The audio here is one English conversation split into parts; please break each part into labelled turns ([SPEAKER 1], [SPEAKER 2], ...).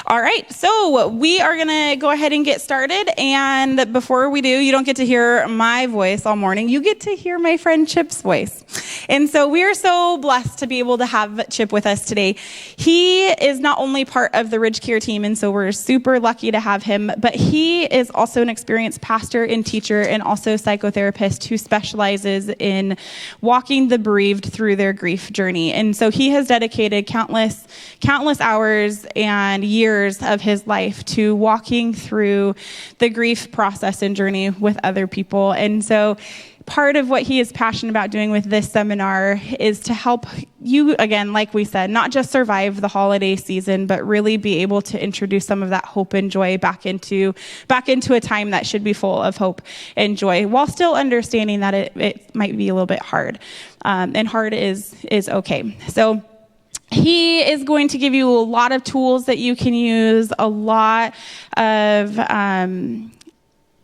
[SPEAKER 1] All right, so we are going to go ahead and get started. And before we do, you don't get to hear my voice all morning. You get to hear my friend Chip's voice. And so we are so blessed to be able to have Chip with us today. He is not only part of the Ridge Care team, and so we're super lucky to have him, but he is also an experienced pastor and teacher and also psychotherapist who specializes in walking the bereaved through their grief journey. And so he has dedicated countless hours and years of his life to walking through the grief process and journey with other people. And so part of what he is passionate about doing with this seminar is to help you, again, like we said, not just survive the holiday season, but really be able to introduce some of that hope and joy back into a time that should be full of hope and joy, while still understanding that it might be a little bit hard. And hard is okay. So he is going to give you a lot of tools that you can use, a lot of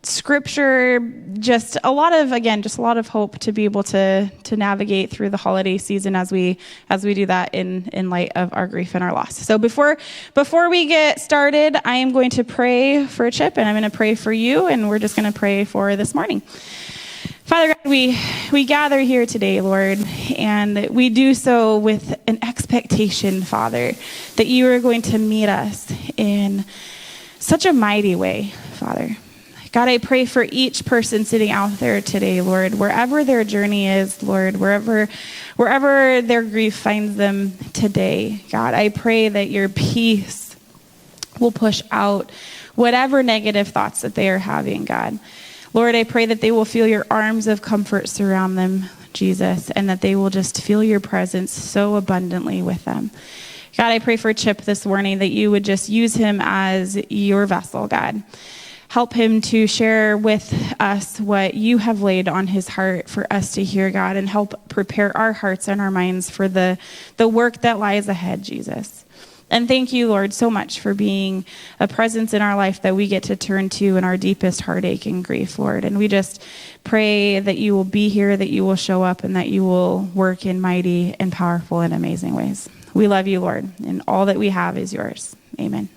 [SPEAKER 1] scripture, just a lot of hope to be able to navigate through the holiday season as we do that in light of our grief and our loss. So before we get started, I am going to pray for Chip, and I'm going to pray for you, and we're just going to pray for this morning. Father God, we gather here today, Lord, and we do so with an expectation, Father, that you are going to meet us in such a mighty way, Father. God, I pray for each person sitting out there today, Lord, wherever their journey is, Lord, wherever their grief finds them today. God, I pray that your peace will push out whatever negative thoughts that they are having, God. Lord, I pray that they will feel your arms of comfort surround them, Jesus, and that they will just feel your presence so abundantly with them. God, I pray for Chip this morning that you would just use him as your vessel, God. Help him to share with us what you have laid on his heart for us to hear, God, and help prepare our hearts and our minds for the work that lies ahead, Jesus. And thank you, Lord, so much for being a presence in our life that we get to turn to in our deepest heartache and grief, Lord. And we just pray that you will be here, that you will show up, and that you will work in mighty and powerful and amazing ways. We love you, Lord, and all that we have is yours. Amen.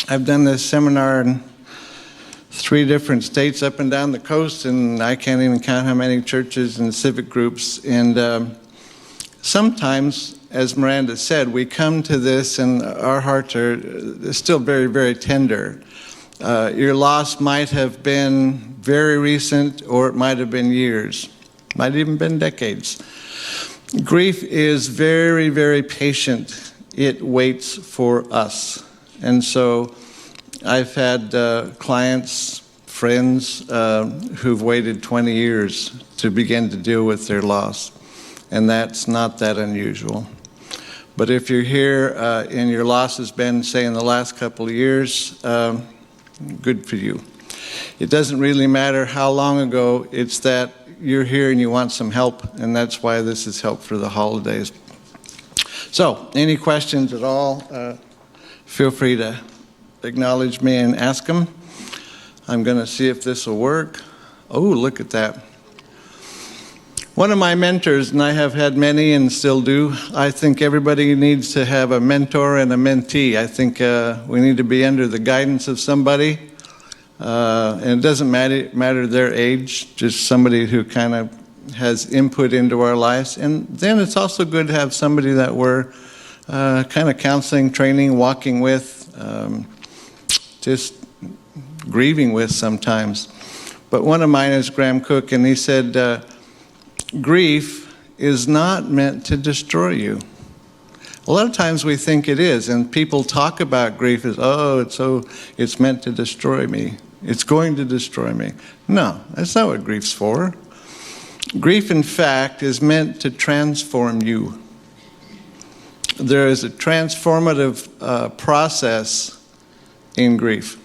[SPEAKER 2] I've done this seminar in 3 different states up and down the coast, and I can't even count how many churches and civic groups. And sometimes, as Miranda said, we come to this and our hearts are still very, very tender. Your loss might have been very recent, or it might have been years, might have even been decades. Grief is very, very patient. It waits for us. And so I've had clients, friends who've waited 20 years to begin to deal with their loss, and that's not that unusual. But if you're here and your loss has been, say, in the last couple of years, good for you. It doesn't really matter how long ago, it's that you're here and you want some help, and that's why this is help for the holidays. So, any questions at all, feel free to acknowledge me and ask them. I'm going to see if this will work. Oh, look at that. One of my mentors, and I have had many and still do, I think everybody needs to have a mentor and a mentee. I think we need to be under the guidance of somebody, and it doesn't matter their age, just somebody who kind of has input into our lives. And then it's also good to have somebody that we're kind of counseling, training, walking with, just grieving with sometimes. But one of mine is Graham Cook, and he said, grief is not meant to destroy you. A lot of times we think it is, and people talk about grief as, it's meant to destroy me. It's going to destroy me. No, that's not what grief's for. Grief, in fact, is meant to transform you. There is a transformative process in grief.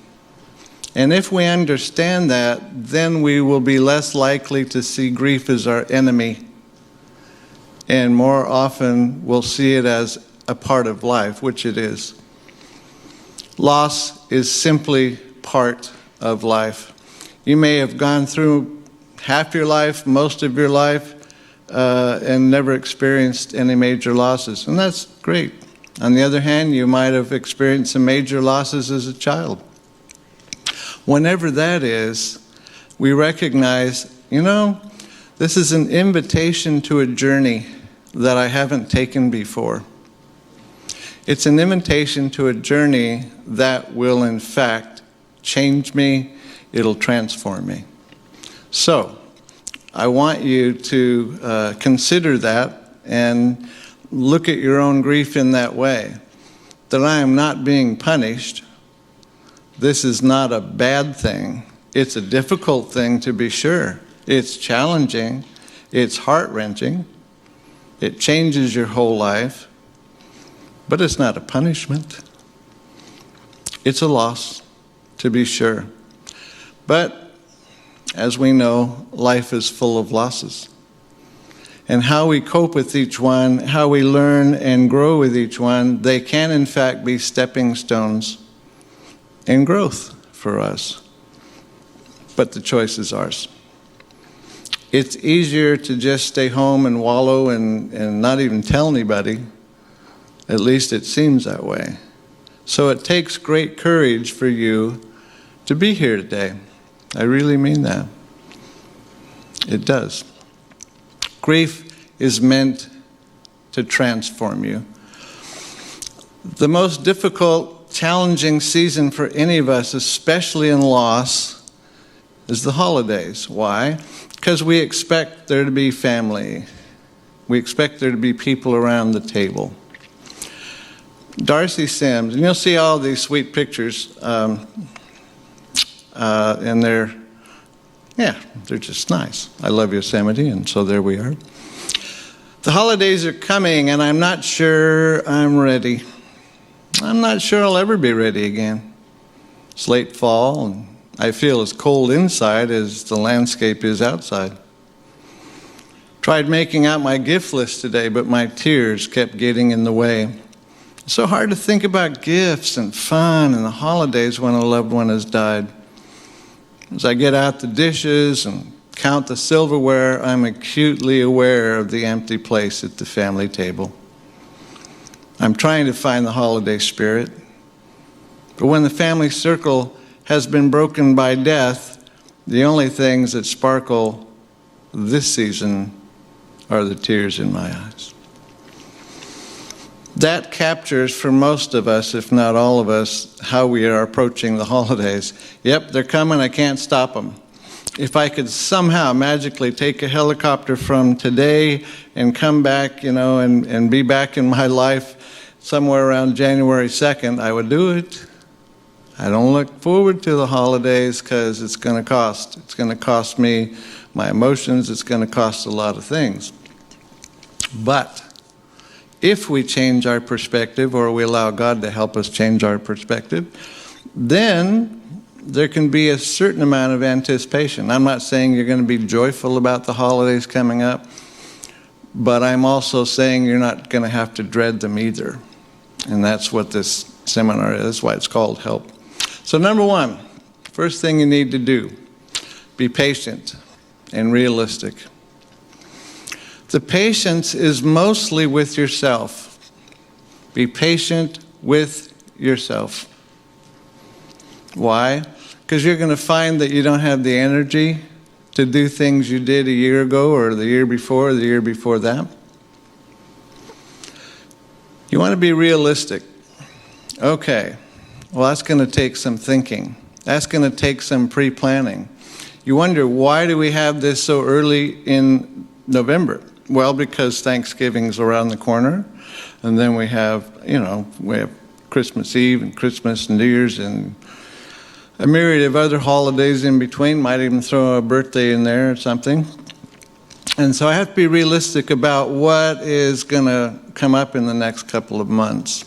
[SPEAKER 2] And if we understand that, then we will be less likely to see grief as our enemy, and more often we'll see it as a part of life, which it is. Loss is simply part of life. You may have gone through half your life, most of your life, and never experienced any major losses, and that's great. On the other hand, you might have experienced some major losses as a child. Whenever that is, we recognize, this is an invitation to a journey that I haven't taken before. It's an invitation to a journey that will, in fact, change me. It'll transform me. So, I want you to consider that and look at your own grief in that way. That I am not being punished. This is not a bad thing. It's a difficult thing, to be sure. It's challenging. It's heart-wrenching. It changes your whole life. But it's not a punishment. It's a loss, to be sure. But, as we know, life is full of losses. And how we cope with each one, how we learn and grow with each one, they can in fact be stepping stones in growth for us. But the choice is ours. It's easier to just stay home and wallow and not even tell anybody. At least it seems that way. So it takes great courage for you to be here today. I really mean that. It does. Grief is meant to transform you. The most difficult, challenging season for any of us, especially in loss, is the holidays. Why? Because we expect there to be family. We expect there to be people around the table. Darcy Sims, and you'll see all these sweet pictures, and they're just nice. I love Yosemite, and so there we are. The holidays are coming, and I'm not sure I'm ready. I'm not sure I'll ever be ready again. It's late fall, and I feel as cold inside as the landscape is outside. Tried making out my gift list today, but my tears kept getting in the way. It's so hard to think about gifts and fun and the holidays when a loved one has died. As I get out the dishes and count the silverware, I'm acutely aware of the empty place at the family table. I'm trying to find the holiday spirit. But when the family circle has been broken by death, the only things that sparkle this season are the tears in my eyes. That captures for most of us, if not all of us, how we are approaching the holidays. Yep, they're coming, I can't stop them. If I could somehow magically take a helicopter from today and come back, and be back in my life somewhere around January 2nd, I would do it. I don't look forward to the holidays because it's going to cost. It's going to cost me my emotions. It's going to cost a lot of things. But if we change our perspective, or we allow God to help us change our perspective, then there can be a certain amount of anticipation. I'm not saying you're going to be joyful about the holidays coming up, but I'm also saying you're not going to have to dread them either. And that's what this seminar is. That's why it's called Help. So number one, first thing you need to do, be patient and realistic. The patience is mostly with yourself. Be patient with yourself. Why? Because you're going to find that you don't have the energy to do things you did a year ago or the year before or the year before that. You want to be realistic. Okay, well, that's going to take some thinking. That's going to take some pre-planning. You wonder, why do we have this so early in November? Well, because Thanksgiving's around the corner, and then we have Christmas Eve and Christmas and New Year's and a myriad of other holidays in between. Might even throw a birthday in there or something. And so I have to be realistic about what is going to come up in the next couple of months.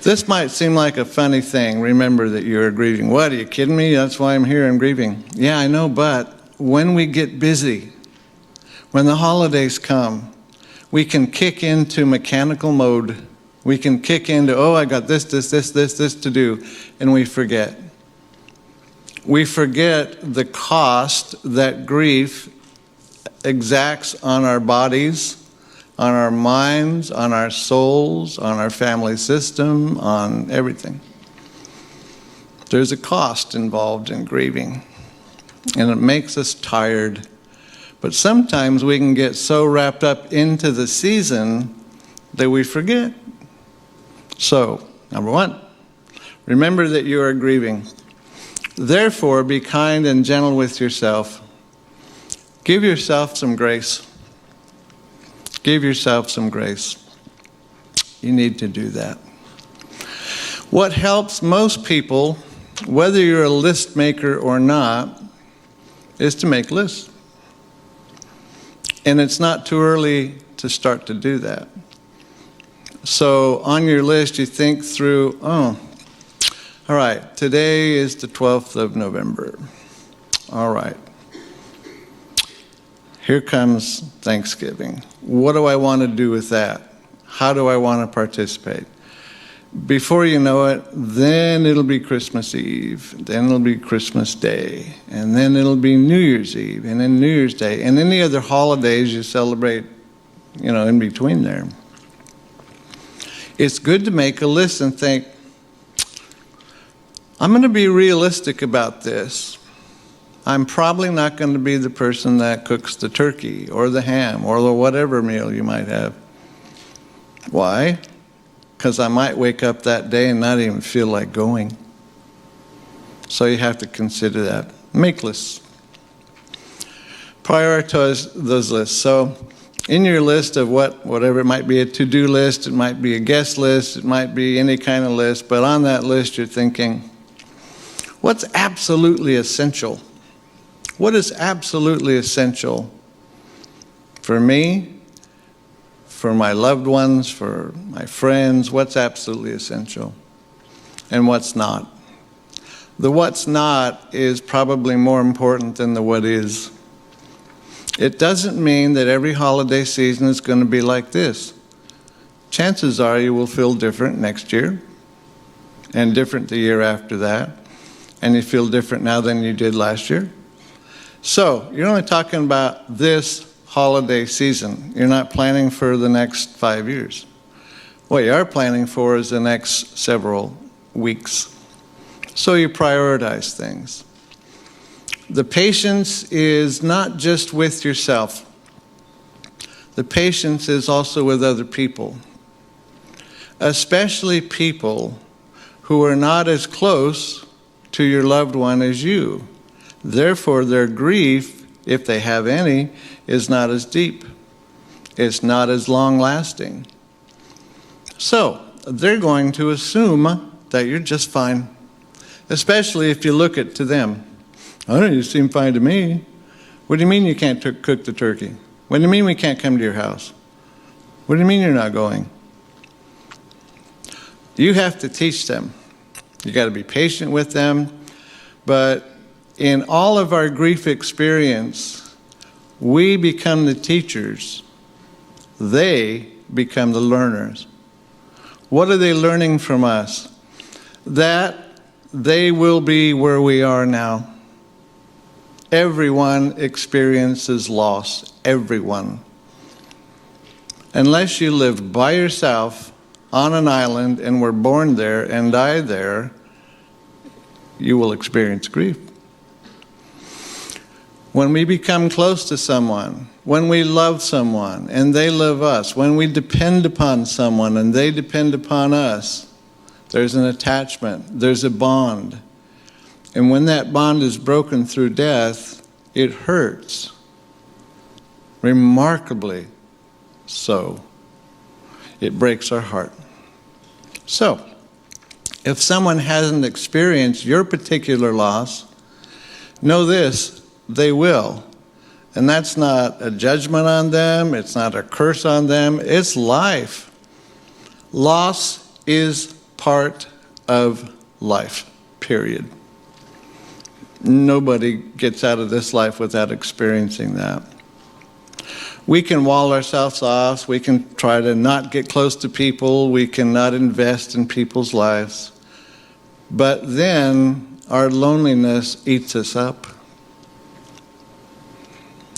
[SPEAKER 2] This might seem like a funny thing. Remember that you're grieving. What, are you kidding me? That's why I'm here, I'm grieving. Yeah, I know, but when we get busy, when the holidays come, we can kick into mechanical mode. We can kick into, I got this to do, and we forget. We forget the cost that grief exacts on our bodies, on our minds, on our souls, on our family system, on everything. There's a cost involved in grieving, and it makes us tired. But sometimes we can get so wrapped up into the season that we forget. So, number one, remember that you are grieving. Therefore, be kind and gentle with yourself. Give yourself some grace. Give yourself some grace. You need to do that. What helps most people, whether you're a list maker or not, is to make lists. And it's not too early to start to do that. So on your list, you think through, all right, today is the 12th of November. All right. Here comes Thanksgiving. What do I want to do with that? How do I want to participate? Before you know it, then it'll be Christmas Eve, then it'll be Christmas Day, and then it'll be New Year's Eve, and then New Year's Day, and any other holidays you celebrate, in between there. It's good to make a list and think, I'm going to be realistic about this. I'm probably not going to be the person that cooks the turkey or the ham or the whatever meal you might have. Why? Because I might wake up that day and not even feel like going. So you have to consider that. Make lists. Prioritize those lists. So in your list of whatever, it might be a to-do list, it might be a guest list, it might be any kind of list, but on that list you're thinking, what's absolutely essential? What is absolutely essential for me, for my loved ones, for my friends? What's absolutely essential and what's not? The what's not is probably more important than the what is. It doesn't mean that every holiday season is going to be like this. Chances are you will feel different next year and different the year after that, and you feel different now than you did last year. So you're only talking about this holiday season. You're not planning for the next 5 years. What you are planning for is the next several weeks. So you prioritize things. The patience is not just with yourself. The patience is also with other people, especially people who are not as close to your loved one as you. Therefore, their grief, if they have any, is not as deep. It's not as long-lasting. So, they're going to assume that you're just fine, especially if you look to them. Oh, you seem fine to me. What do you mean you can't cook the turkey? What do you mean we can't come to your house? What do you mean you're not going? You have to teach them. You got to be patient with them. But in all of our grief experience, we become the teachers. They become the learners. What are they learning from us? That they will be where we are now. Everyone experiences loss. Everyone. Unless you lived by yourself on an island and were born there and died there, you will experience grief. When we become close to someone, when we love someone and they love us, when we depend upon someone and they depend upon us, there's an attachment, there's a bond. And when that bond is broken through death, it hurts. Remarkably so. It breaks our heart. So, if someone hasn't experienced your particular loss, know this, they will. And that's not a judgment on them, it's not a curse on them, it's life. Loss is part of life, period. Nobody gets out of this life without experiencing that. We can wall ourselves off, we can try to not get close to people, we can not invest in people's lives, but then our loneliness eats us up.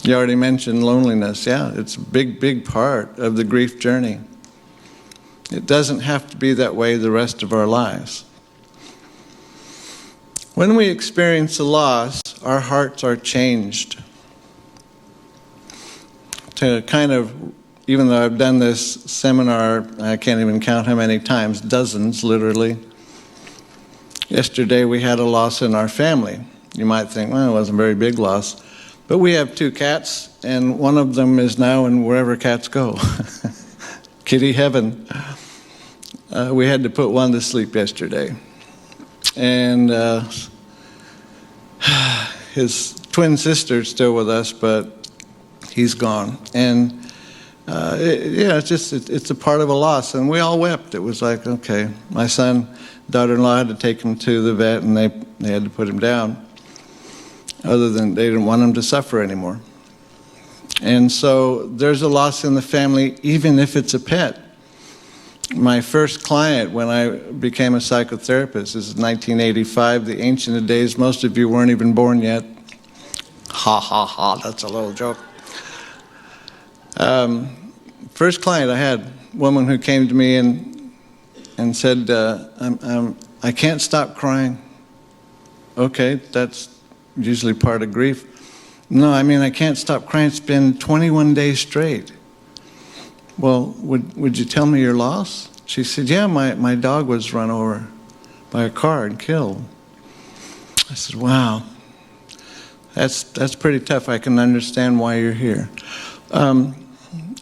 [SPEAKER 2] You already mentioned loneliness. Yeah, it's a big, big part of the grief journey. It doesn't have to be that way the rest of our lives. When we experience a loss, our hearts are changed. To kind of, even though I've done this seminar, I can't even count how many times, dozens literally. Yesterday we had a loss in our family. You might think, well, it wasn't a very big loss. But we have 2 cats, and one of them is now in wherever cats go. Kitty heaven. We had to put one to sleep yesterday. And his twin sister's still with us, but he's gone. And it's a part of a loss. And we all wept. It was like, okay. My daughter-in-law had to take him to the vet, and they had to put him down. Other than they didn't want him to suffer anymore. And so there's a loss in the family, even if it's a pet. My first client when I became a psychotherapist, this is 1985, the ancient of days. Most of you weren't even born yet. Ha, ha, ha, that's a little joke. First client I had, a woman who came to me and said, I can't stop crying. Okay, that's usually part of grief. No, I can't stop crying. It's been 21 days straight. Well, would you tell me your loss? She said, yeah, my dog was run over by a car and killed. I said, wow, that's pretty tough. I can understand why you're here.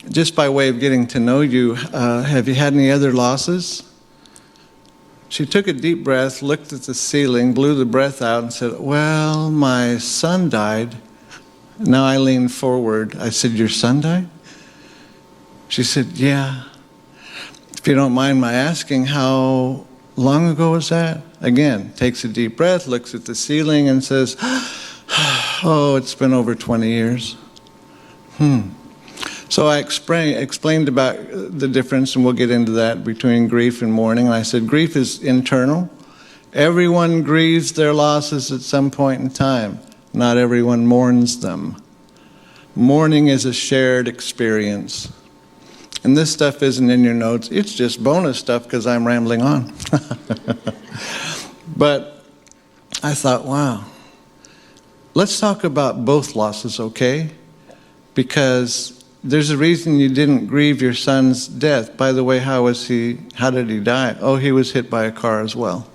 [SPEAKER 2] Just by way of getting to know you, have you had any other losses? She took a deep breath, looked at the ceiling, blew the breath out, and said, well, my son died. Now I leaned forward. I said, your son died? She said, yeah. If you don't mind my asking, how long ago was that? Again, takes a deep breath, looks at the ceiling, and says, oh, it's been over 20 years. So I explained about the difference, and we'll get into that, between grief and mourning. And I said, grief is internal. Everyone grieves their losses at some point in time. Not everyone mourns them. Mourning is a shared experience. And this stuff isn't in your notes. It's just bonus stuff because I'm rambling on. But I thought, wow, let's talk about both losses, okay? Because there's a reason you didn't grieve your son's death. By the way, how did he die? Oh, he was hit by a car as well.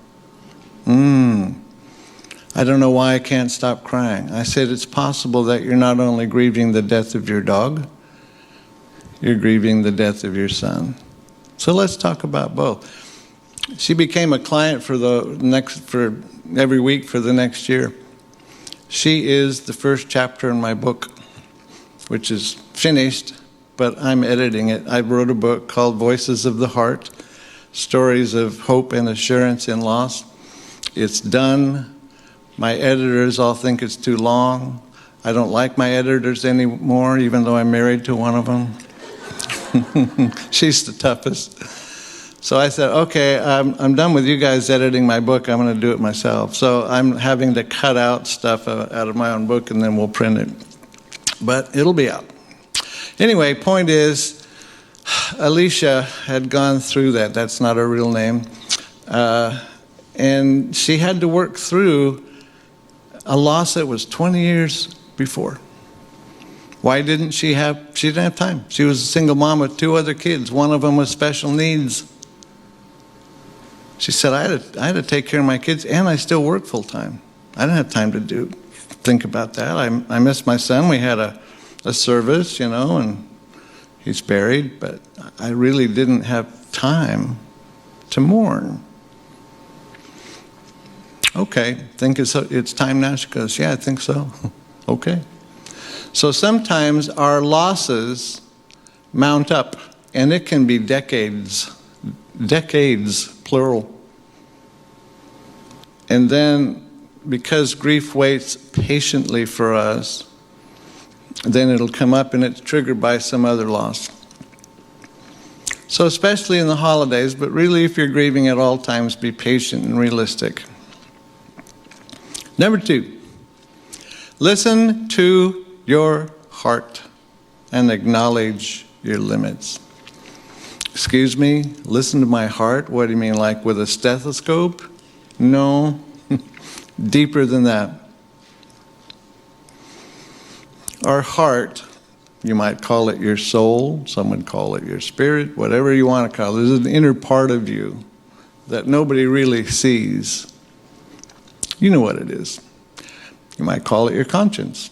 [SPEAKER 2] I don't know why I can't stop crying. I said, it's possible that you're not only grieving the death of your dog, you're grieving the death of your son. So let's talk about both. She became a client for every week for the next year. She is the first chapter in my book, which is finished, but I'm editing it. I wrote a book called Voices of the Heart, Stories of Hope and Assurance in Loss. It's done. My editors all think it's too long. I don't like my editors anymore, even though I'm married to one of them. She's the toughest. So I said, okay, I'm done with you guys editing my book. I'm going to do it myself. So I'm having to cut out stuff out of my own book, and then we'll print it. But it'll be out. Anyway, point is, Alicia had gone through that. That's not her real name. And she had to work through a loss that was 20 years before. Why didn't she didn't have time. She was a single mom with 2 other kids. One of them was special needs. She said, I had to take care of my kids, and I still work full time. I didn't have time to think about that. I missed my son. We had a service, and he's buried, but I really didn't have time to mourn. Okay, think it's time now? She goes, yeah, I think so. Okay. So sometimes our losses mount up, and it can be decades, plural. And then, because grief waits patiently for us, then it'll come up and it's triggered by some other loss. So especially in the holidays, but really if you're grieving at all times, be patient and realistic. Number 2, listen to your heart and acknowledge your limits. Excuse me, listen to my heart? What do you mean, like with a stethoscope? No, deeper than that. Our heart, you might call it your soul, some would call it your spirit, whatever you want to call it. There's an inner part of you that nobody really sees. You know what it is. You might call it your conscience.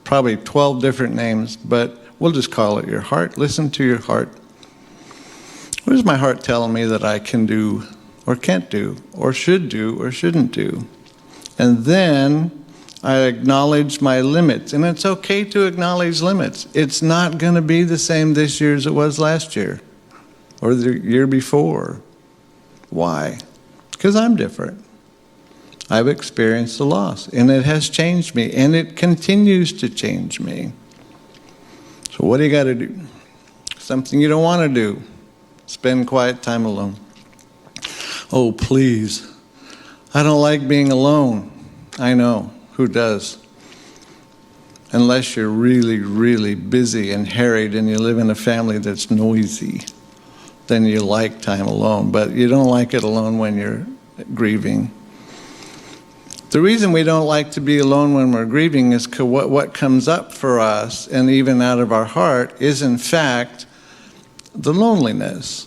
[SPEAKER 2] Probably 12 different names, but we'll just call it your heart. Listen to your heart. What is my heart telling me that I can do or can't do or should do or shouldn't do? And then I acknowledge my limits. And it's okay to acknowledge limits. It's not going to be the same this year as it was last year or the year before. Why? Because I'm different. I've experienced a loss, and it has changed me, and it continues to change me. So what do you got to do? Something you don't want to do. Spend quiet time alone. Oh, please. I don't like being alone. I know. Who does? Unless you're really, really busy and harried and you live in a family that's noisy, then you like time alone. But you don't like it alone when you're grieving. The reason we don't like to be alone when we're grieving is because what comes up for us and even out of our heart is in fact the loneliness,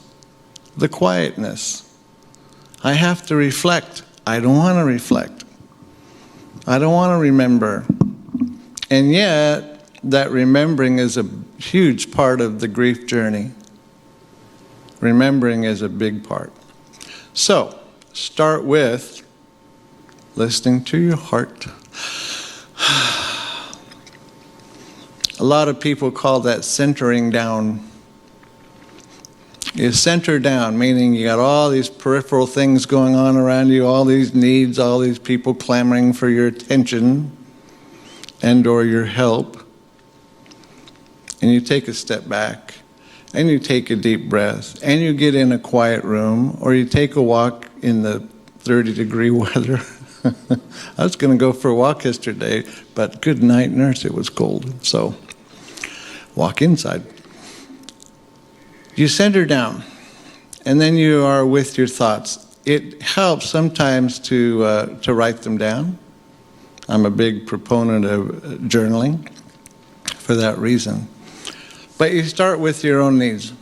[SPEAKER 2] the quietness. I have to reflect. I don't want to reflect. I don't want to remember. And yet, that remembering is a huge part of the grief journey. Remembering is a big part. So, start with listening to your heart. A lot of people call that centering down. You center down, meaning you got all these peripheral things going on around you, all these needs, all these people clamoring for your attention and or your help. And you take a step back, and you take a deep breath, and you get in a quiet room, or you take a walk in the 30-degree weather. I was going to go for a walk yesterday, but good night, nurse, it was cold. So, walk inside. You center down, and then you are with your thoughts. It helps sometimes to write them down. I'm a big proponent of journaling for that reason. But you start with your own needs.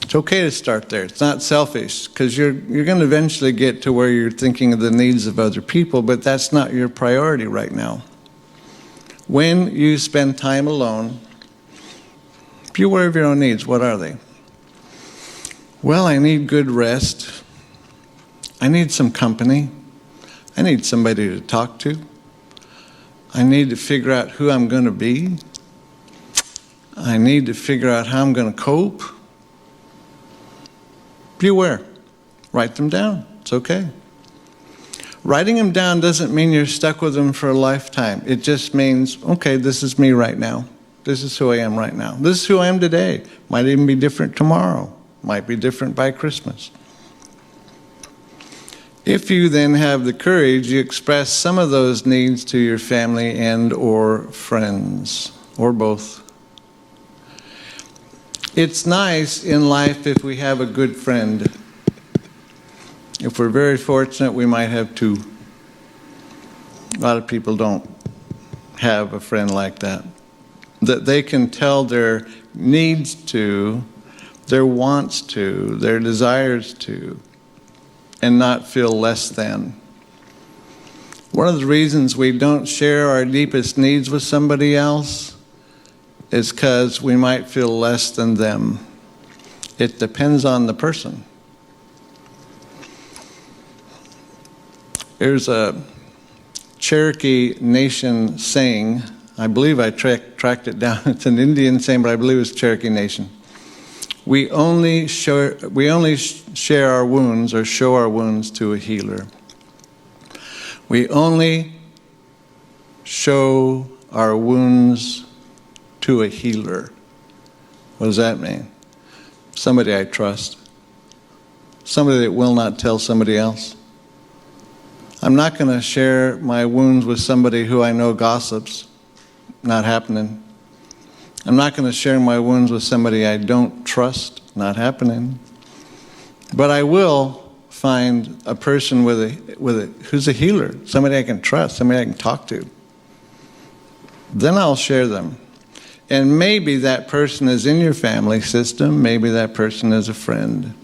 [SPEAKER 2] It's okay to start there. It's not selfish, because you're going to eventually get to where you're thinking of the needs of other people, but that's not your priority right now. When you spend time alone, be aware of your own needs. What are they? Well, I need good rest. I need some company. I need somebody to talk to. I need to figure out who I'm going to be. I need to figure out how I'm going to cope. Be aware. Write them down. It's okay. Writing them down doesn't mean you're stuck with them for a lifetime. It just means, okay, this is me right now. This is who I am right now. This is who I am today. Might even be different tomorrow. Might be different by Christmas. If you then have the courage, you express some of those needs to your family and or friends, or both. It's nice in life if we have a good friend. If we're very fortunate, we might have two. A lot of people don't have a friend like that. That they can tell their needs to, their wants to, their desires to, and not feel less than. One of the reasons we don't share our deepest needs with somebody else is because we might feel less than them. It depends on the person. There's a Cherokee Nation saying, I believe I tracked it down. It's an Indian saying, but I believe it's Cherokee Nation. We only share our wounds or show our wounds to a healer. We only show our wounds to a healer. What does that mean? Somebody I trust. Somebody that will not tell somebody else. I'm not going to share my wounds with somebody who I know gossips. Not happening. I'm not going to share my wounds with somebody I don't trust. Not happening. But I will find a person who's a healer, somebody I can trust, somebody I can talk to. Then I'll share them. And maybe that person is in your family system. Maybe that person is a friend.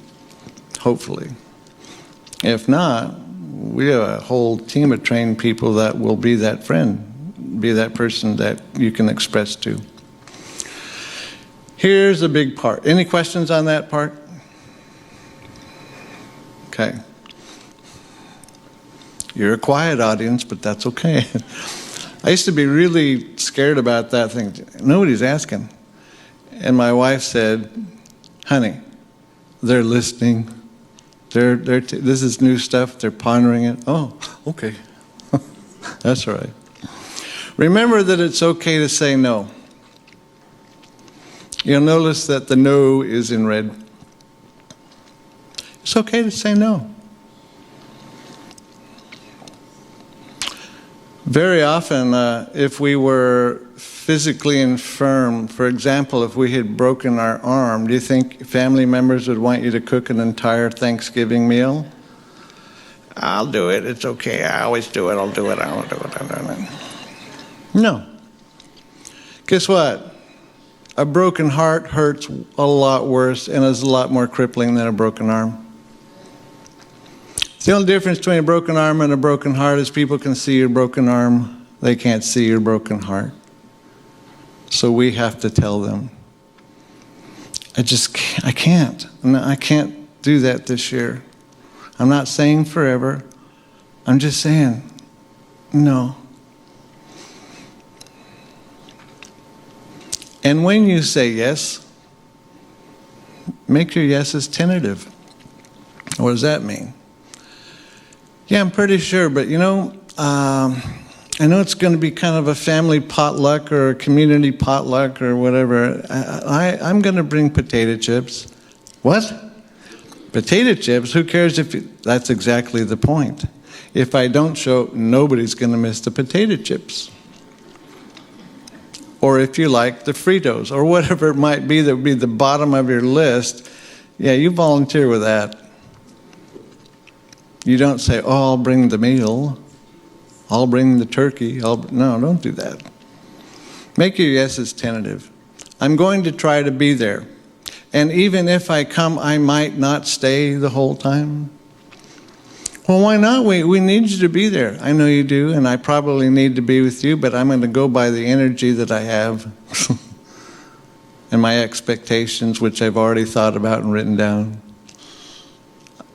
[SPEAKER 2] Hopefully. If not, we have a whole team of trained people that will be that friend, be that person that you can express to. Here's a big part. Any questions on that part? Okay. You're a quiet audience, but that's okay. I used to be really scared about that thing. Nobody's asking. And my wife said, honey, they're listening. This is new stuff. They're pondering it. Oh, okay. That's all right. Remember that it's okay to say no. You'll notice that the no is in red. It's okay to say no. Very often, if we were physically infirm, for example, if we had broken our arm, do you think family members would want you to cook an entire Thanksgiving meal? I'll do it. It's okay. I always do it. I'll do it. I'll do it. No. Guess what? A broken heart hurts a lot worse and is a lot more crippling than a broken arm. The only difference between a broken arm and a broken heart is people can see your broken arm. They can't see your broken heart. So we have to tell them. I can't. I can't do that this year. I'm not saying forever. I'm just saying, no. And when you say yes, make your yeses tentative. What does that mean? Yeah, I'm pretty sure, but I know it's going to be kind of a family potluck or a community potluck or whatever. I'm going to bring potato chips. What? Potato chips? Who cares if that's exactly the point. If I don't show, nobody's going to miss the potato chips. Or if you like, the Fritos, or whatever it might be that would be the bottom of your list. Yeah, you volunteer with that. You don't say, oh, I'll bring the meal. I'll bring the turkey. No, don't do that. Make your yeses tentative. I'm going to try to be there. And even if I come, I might not stay the whole time. Well, why not? We need you to be there. I know you do, and I probably need to be with you, but I'm going to go by the energy that I have and my expectations, which I've already thought about and written down.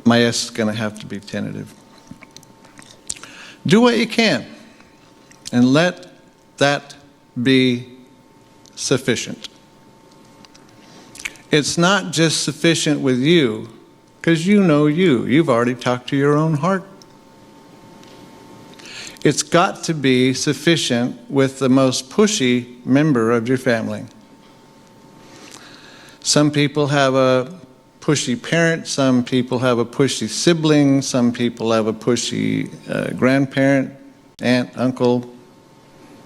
[SPEAKER 2] My yes is going to have to be tentative. Do what you can, and let that be sufficient. It's not just sufficient with you, because you know you. You've already talked to your own heart. It's got to be sufficient with the most pushy member of your family. Some people have a pushy parent, some people have a pushy sibling, some people have a pushy grandparent, aunt, uncle,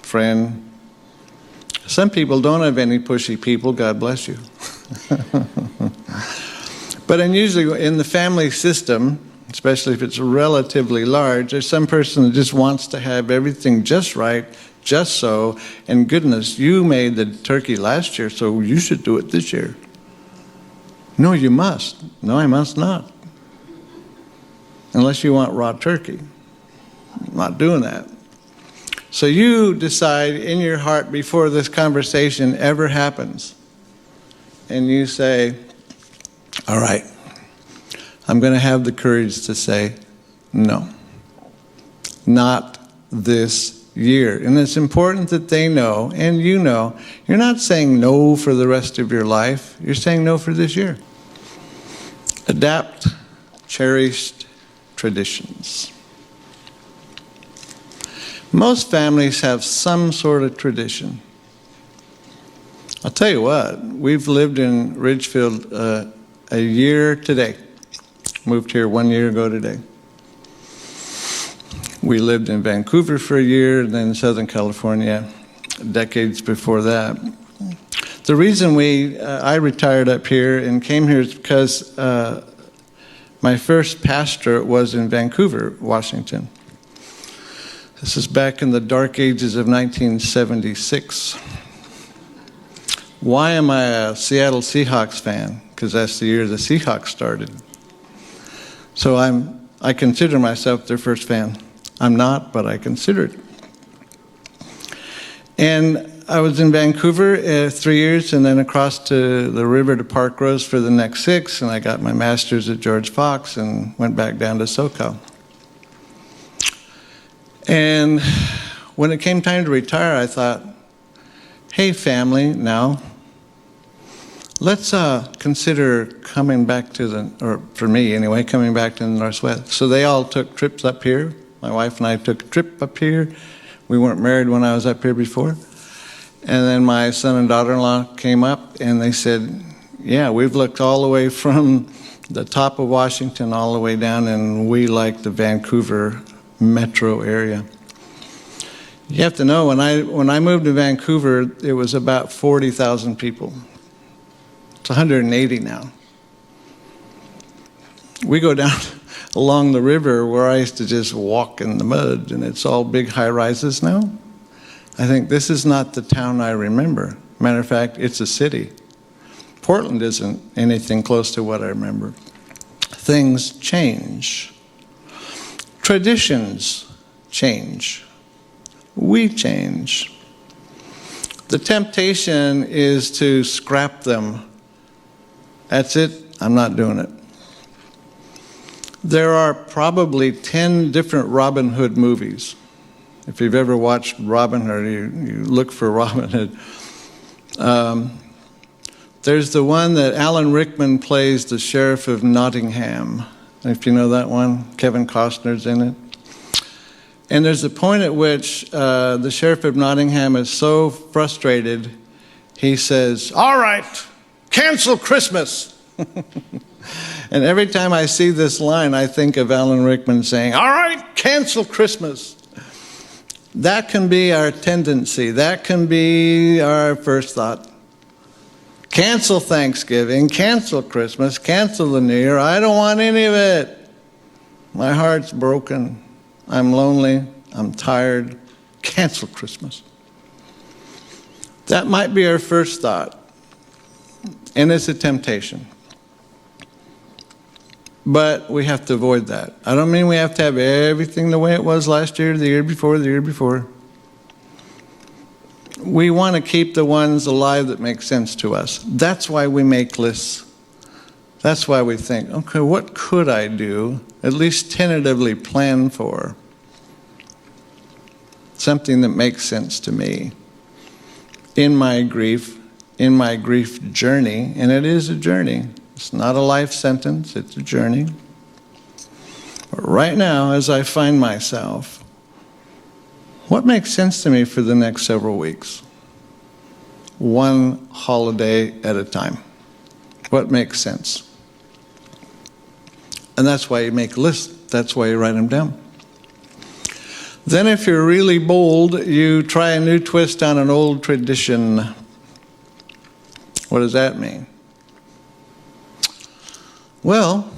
[SPEAKER 2] friend. Some people don't have any pushy people, God bless you. But usually in the family system, especially if it's relatively large, there's some person that just wants to have everything just right, just so, and goodness, you made the turkey last year, so you should do it this year. No, you must. No, I must not. Unless you want raw turkey. I'm not doing that. So you decide in your heart before this conversation ever happens. And you say, all right, I'm going to have the courage to say no. Not this year. And it's important that they know, and you know, you're not saying no for the rest of your life. You're saying no for this year. Adapt cherished traditions. Most families have some sort of tradition. I'll tell you what, we've lived in Ridgefield a year today. Moved here 1 year ago today. We lived in Vancouver for a year, and then in Southern California. decades before that. The reason I retired up here and came here is because my first pastorate was in Vancouver, Washington. This is back in the dark ages of 1976. Why am I a Seattle Seahawks fan? Because that's the year the Seahawks started. So I consider myself their first fan. I'm not, but I consider it. And I was in Vancouver 3 years, and then across to the river to Park Rose for the next 6, and I got my master's at George Fox and went back down to SoCal. And when it came time to retire, I thought, hey, family, now, let's consider coming back to or for me anyway, coming back to the Northwest. So they all took trips up here. My wife and I took a trip up here. We weren't married when I was up here before. And then my son and daughter-in-law came up, and they said, yeah, we've looked all the way from the top of Washington all the way down, and we like the Vancouver metro area. You have to know, when I moved to Vancouver, it was about 40,000 people. It's 180 now. We go down along the river where I used to just walk in the mud, and it's all big high-rises now. I think this is not the town I remember. Matter of fact, it's a city. Portland isn't anything close to what I remember. Things change. Traditions change. We change. The temptation is to scrap them. That's it, I'm not doing it. There are probably 10 different Robin Hood movies. If you've ever watched Robin Hood, you look for Robin Hood. There's the one that Alan Rickman plays, the Sheriff of Nottingham. If you know that one, Kevin Costner's in it. And there's a point at which the Sheriff of Nottingham is so frustrated, he says, all right, cancel Christmas. And every time I see this line, I think of Alan Rickman saying, all right, cancel Christmas. That can be our tendency. That can be our first thought. Cancel Thanksgiving, cancel Christmas, cancel the New Year. I don't want any of it. My heart's broken. I'm lonely. I'm tired. Cancel Christmas. That might be our first thought. And it's a temptation. But we have to avoid that. I don't mean we have to have everything the way it was last year, the year before, the year before. We want to keep the ones alive that make sense to us. That's why we make lists. That's why we think, okay, what could I do? At least tentatively plan for. Something that makes sense to me. In my grief journey, and it is a journey. It's not a life sentence, it's a journey. But right now, as I find myself, what makes sense to me for the next several weeks? One holiday at a time. What makes sense? And that's why you make a list. That's why you write them down. Then if you're really bold, you try a new twist on an old tradition. What does that mean? Well,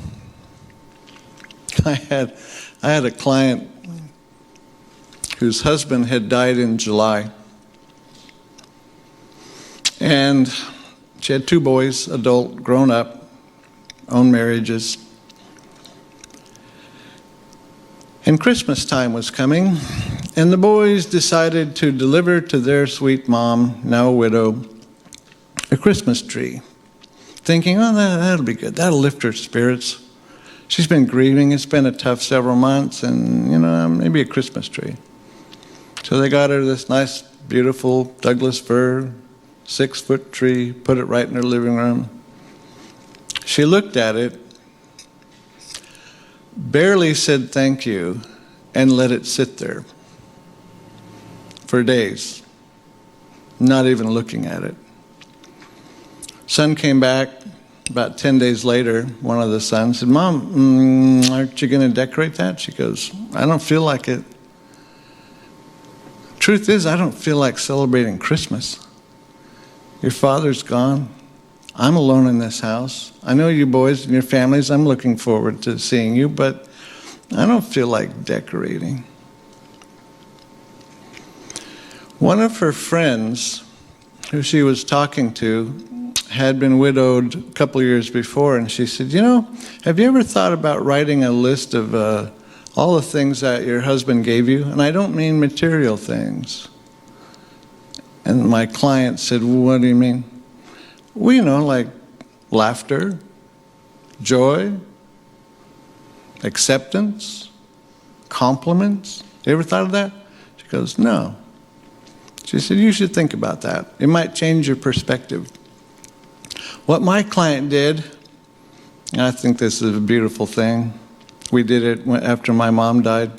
[SPEAKER 2] I had a client whose husband had died in July. And she had 2 boys, adult, grown up, own marriages. And Christmas time was coming, and the boys decided to deliver to their sweet mom, now a widow, a Christmas tree. Thinking, oh, that'll be good. That'll lift her spirits. She's been grieving. It's been a tough several months, and, maybe a Christmas tree. So they got her this nice, beautiful Douglas fir, 6-foot tree, put it right in her living room. She looked at it, barely said thank you, and let it sit there for days, not even looking at it. Son came back about 10 days later. One of the sons said, Mom, aren't you going to decorate that? She goes, I don't feel like it. Truth is, I don't feel like celebrating Christmas. Your father's gone. I'm alone in this house. I know you boys and your families, I'm looking forward to seeing you, but I don't feel like decorating. One of her friends, who she was talking to, had been widowed a couple of years before, and she said, have you ever thought about writing a list of all the things that your husband gave you? And I don't mean material things. And my client said, well, what do you mean? Well, like laughter, joy, acceptance, compliments. You ever thought of that? She goes, no. She said, you should think about that. It might change your perspective. What my client did, and I think this is a beautiful thing, we did it after my mom died.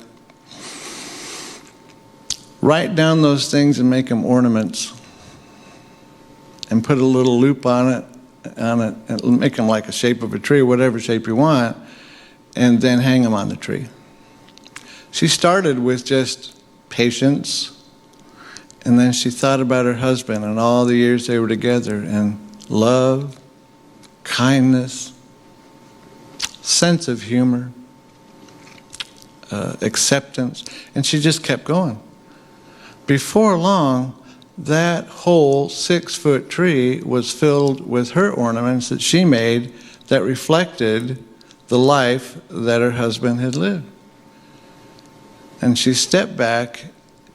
[SPEAKER 2] Write down those things and make them ornaments. And put a little loop on it, and make them like a shape of a tree, whatever shape you want, and then hang them on the tree. She started with just patience, and then she thought about her husband and all the years they were together, and love, kindness, sense of humor, acceptance, and she just kept going. Before long, that whole 6-foot tree was filled with her ornaments that she made that reflected the life that her husband had lived. And she stepped back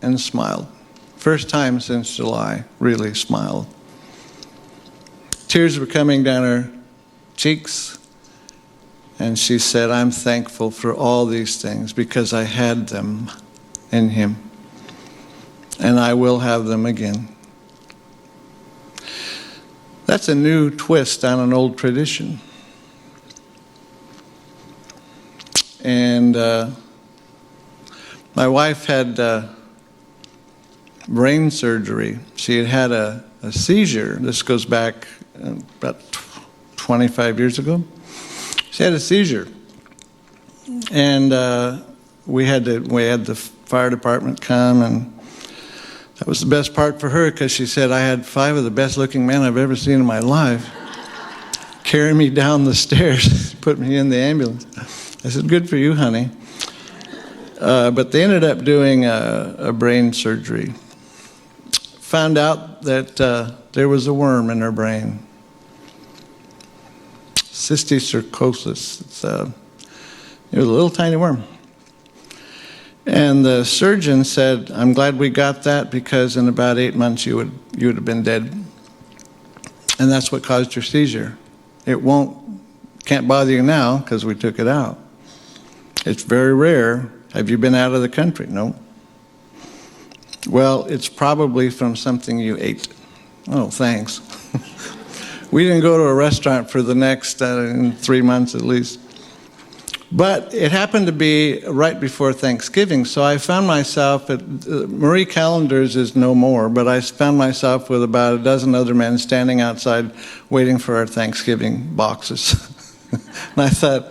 [SPEAKER 2] and smiled. First time since July, really smiled. Tears were coming down her cheeks, and she said, I'm thankful for all these things because I had them in him. And I will have them again. That's a new twist on an old tradition. And my wife had brain surgery. She had had a seizure. This goes back about 25 years ago. She had a seizure. And we had the fire department come, and that was the best part for her because she said, I had 5 of the best looking men I've ever seen in my life carry me down the stairs, put me in the ambulance. I said, good for you, honey. But they ended up doing a brain surgery. Found out that there was a worm in her brain. Cysticercosis. It was a little tiny worm. And the surgeon said, I'm glad we got that because in about 8 months you would have been dead. And that's what caused your seizure. It can't bother you now because we took it out. It's very rare. Have you been out of the country? No. Well, it's probably from something you ate. Oh, thanks. We didn't go to a restaurant for the next 3 months at least. But it happened to be right before Thanksgiving, so I found myself at Marie Callender's is no more, but I found myself with about a dozen other men standing outside waiting for our Thanksgiving boxes. And I thought,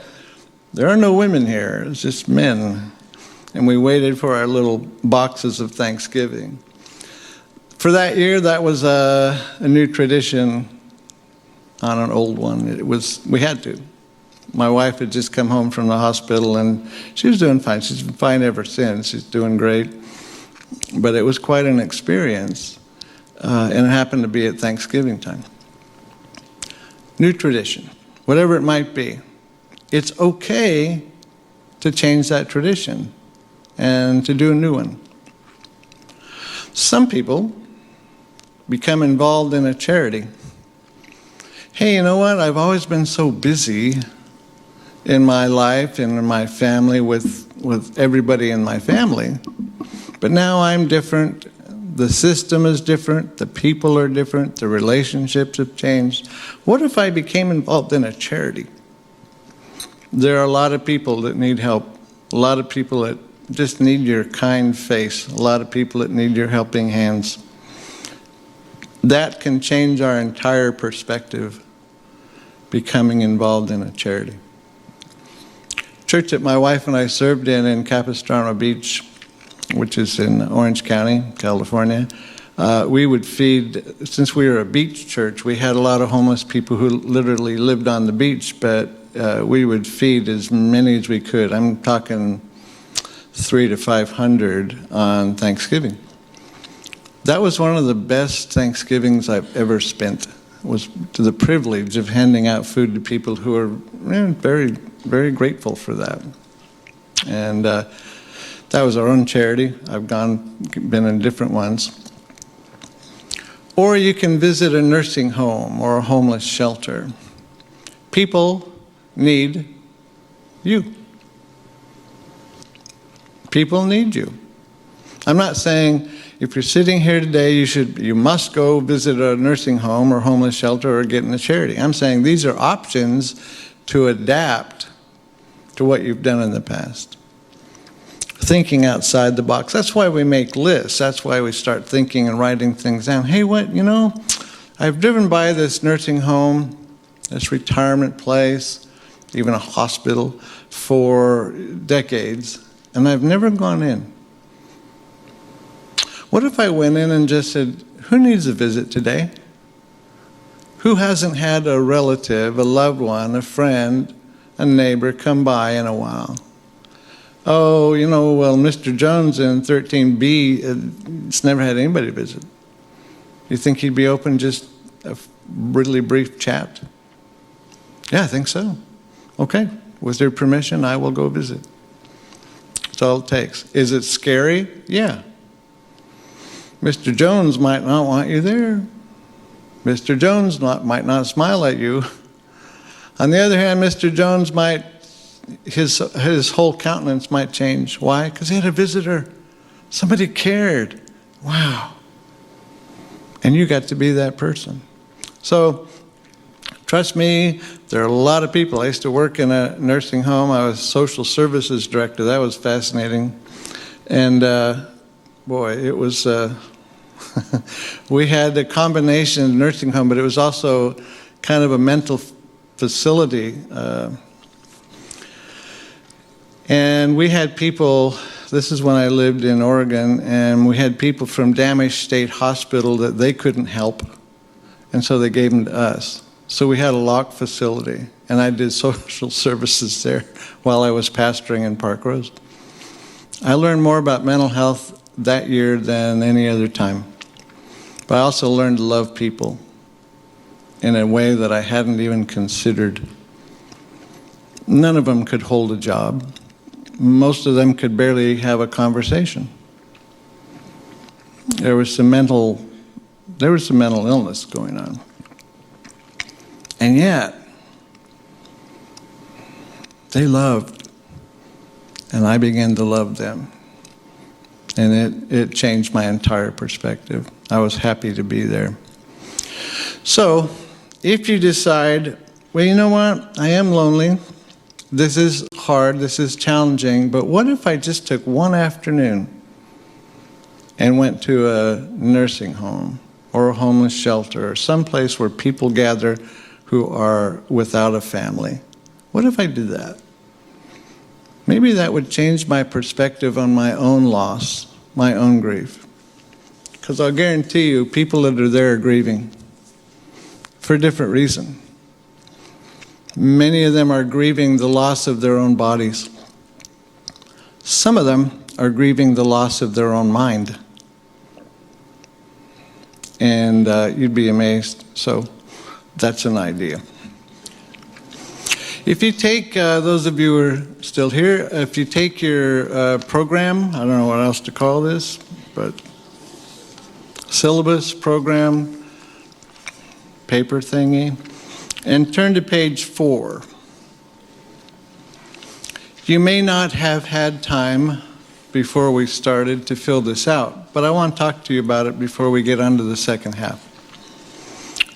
[SPEAKER 2] there are no women here, it's just men. And we waited for our little boxes of Thanksgiving. For that year, that was a new tradition on an old one. We had to. My wife had just come home from the hospital, and she was doing fine. She's been fine ever since. She's doing great. But it was quite an experience, and it happened to be at Thanksgiving time. New tradition, whatever it might be. It's okay to change that tradition and to do a new one. Some people become involved in a charity. Hey, you know what? I've always been so busy in my life and in my family with everybody in my family. But now I'm different. The system is different. The people are different. The relationships have changed. What if I became involved in a charity? There are a lot of people that need help. A lot of people that just need your kind face. A lot of people that need your helping hands. That can change our entire perspective, becoming involved in a charity. Church that my wife and I served in Capistrano Beach which is in Orange County, California. We would feed, since we were a beach church, we had a lot of homeless people who literally lived on the beach, but we would feed as many as we could. I'm talking 300 to 500 on Thanksgiving. That was one of the best Thanksgivings I've ever spent, was to the privilege of handing out food to people who are very, very grateful for that. And that was our own charity. I've been in different ones. Or you can visit a nursing home or a homeless shelter. People need you. People need you. I'm not saying if you're sitting here today, you must go visit a nursing home or homeless shelter or get in a charity. I'm saying these are options to adapt to what you've done in the past. Thinking outside the box. That's why we make lists. That's why we start thinking and writing things down. Hey, I've driven by this nursing home, this retirement place, even a hospital for decades, and I've never gone in. What if I went in and just said, who needs a visit today? Who hasn't had a relative, a loved one, a friend, a neighbor come by in a while? Oh, well, Mr. Jones in 13B, it's never had anybody visit. You think he'd be open just a really brief chat? Yeah, I think so. Okay, with your permission, I will go visit. That's all it takes. Is it scary? Yeah. Mr. Jones might not want you there. Mr. Jones might not smile at you. On the other hand, Mr. Jones his whole countenance might change. Why? Because he had a visitor. Somebody cared. Wow. And you got to be that person. So, trust me, there are a lot of people. I used to work in a nursing home. I was social services director. That was fascinating. And boy, it was, we had a combination of nursing home, but it was also kind of a mental facility. And we had people, this is when I lived in Oregon, and we had people from Damage State Hospital that they couldn't help, and so they gave them to us. So we had a locked facility, and I did social services there while I was pastoring in Park Rose. I learned more about mental health that year than any other time. But I also learned to love people in a way that I hadn't even considered. None of them could hold a job. Most of them could barely have a conversation. There was some mental illness going on. And yet, they loved, and I began to love them. And it changed my entire perspective. I was happy to be there. So, if you decide, well, you know what, I am lonely, this is hard, this is challenging, but what if I just took one afternoon and went to a nursing home or a homeless shelter or someplace where people gather who are without a family? What if I did that? Maybe that would change my perspective on my own loss, my own grief. Because I'll guarantee you, people that are there are grieving for a different reason. Many of them are grieving the loss of their own bodies. Some of them are grieving the loss of their own mind. And you'd be amazed. So that's an idea. If you take, those of you who are still here, if you take your program, I don't know what else to call this, but syllabus, program, paper thingy, and turn to page 4. You may not have had time before we started to fill this out, but I want to talk to you about it before we get on to the second half.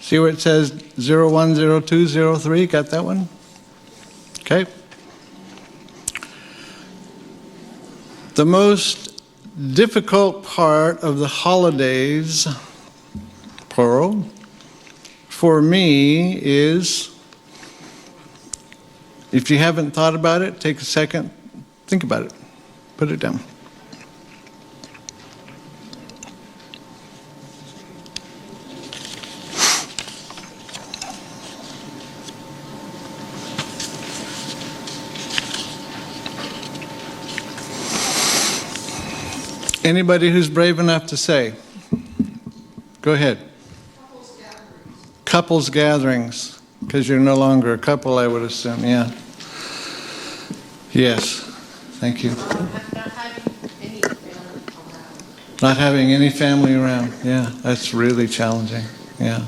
[SPEAKER 2] See where it says 010203? Got that one? Okay. The most difficult part of the holidays, plural, for me is, if you haven't thought about it, take a second, think about it, put it down. Anybody who's brave enough to say? Go ahead. Couples gatherings, because you're no longer a couple, I would assume. Yeah. Yes. Thank you. Not having any family around. Yeah, that's really challenging. Yeah.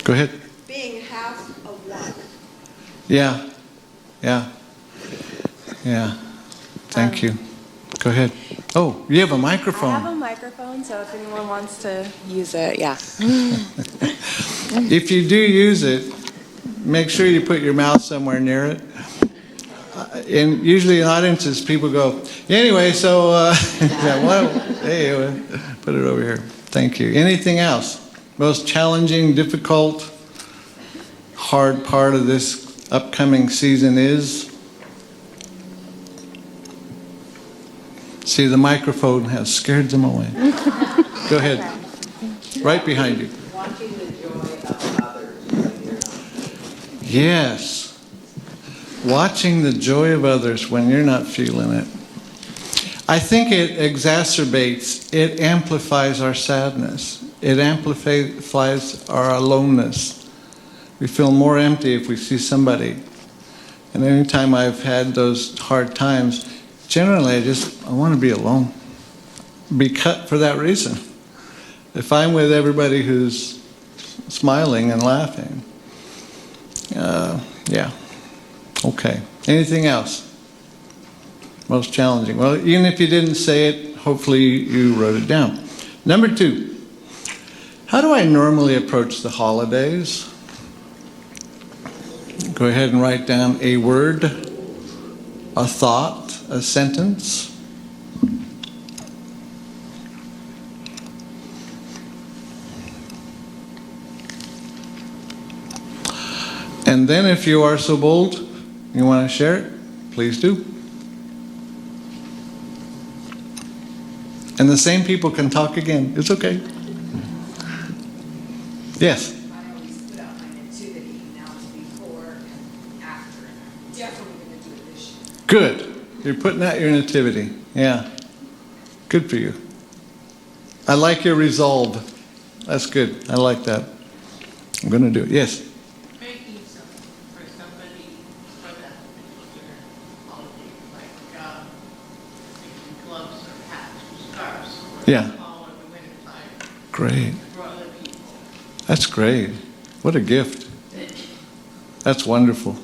[SPEAKER 2] Go ahead.
[SPEAKER 3] Being half of one.
[SPEAKER 2] Yeah. Yeah. Yeah. Thank you. Go ahead. Oh, you have a microphone.
[SPEAKER 3] I have a microphone, so if anyone wants to use it, yeah.
[SPEAKER 2] If you do use it, make sure you put your mouth somewhere near it. And usually in audiences, people go, anyway, so, yeah, well, hey, put it over here. Thank you. Anything else? Most challenging, difficult, hard part of this upcoming season is? See, the microphone has scared them away. Go ahead. Right behind you.
[SPEAKER 4] Watching the joy of others.
[SPEAKER 2] Yes. Watching the joy of others when you're not feeling it. I think it exacerbates, it amplifies our sadness. It amplifies our aloneness. We feel more empty if we see somebody. And anytime I've had those hard times, generally I want to be alone. Be cut for that reason. If I'm with everybody who's smiling and laughing, yeah. Okay. Anything else? Most challenging. Well, even if you didn't say it, hopefully you wrote it down. Number 2. How do I normally approach the holidays? Go ahead and write down a word, a thought, a sentence. And then if you are so bold, you want to share it, please do. And the same people can talk again. It's okay. Yes?
[SPEAKER 5] I always put out my nativity now to before and after, and I'm definitely going to do it this year.
[SPEAKER 2] Good. You're putting out your nativity. Yeah. Good for you. I like your resolve. That's good. I like that. I'm going to do it. Yes?
[SPEAKER 6] Making something for somebody for that particular holiday, like making gloves or hats or scarves for
[SPEAKER 2] Yeah.
[SPEAKER 6] the fall or the winter time
[SPEAKER 2] Great.
[SPEAKER 6] for other people.
[SPEAKER 2] That's great. What a gift. That's wonderful.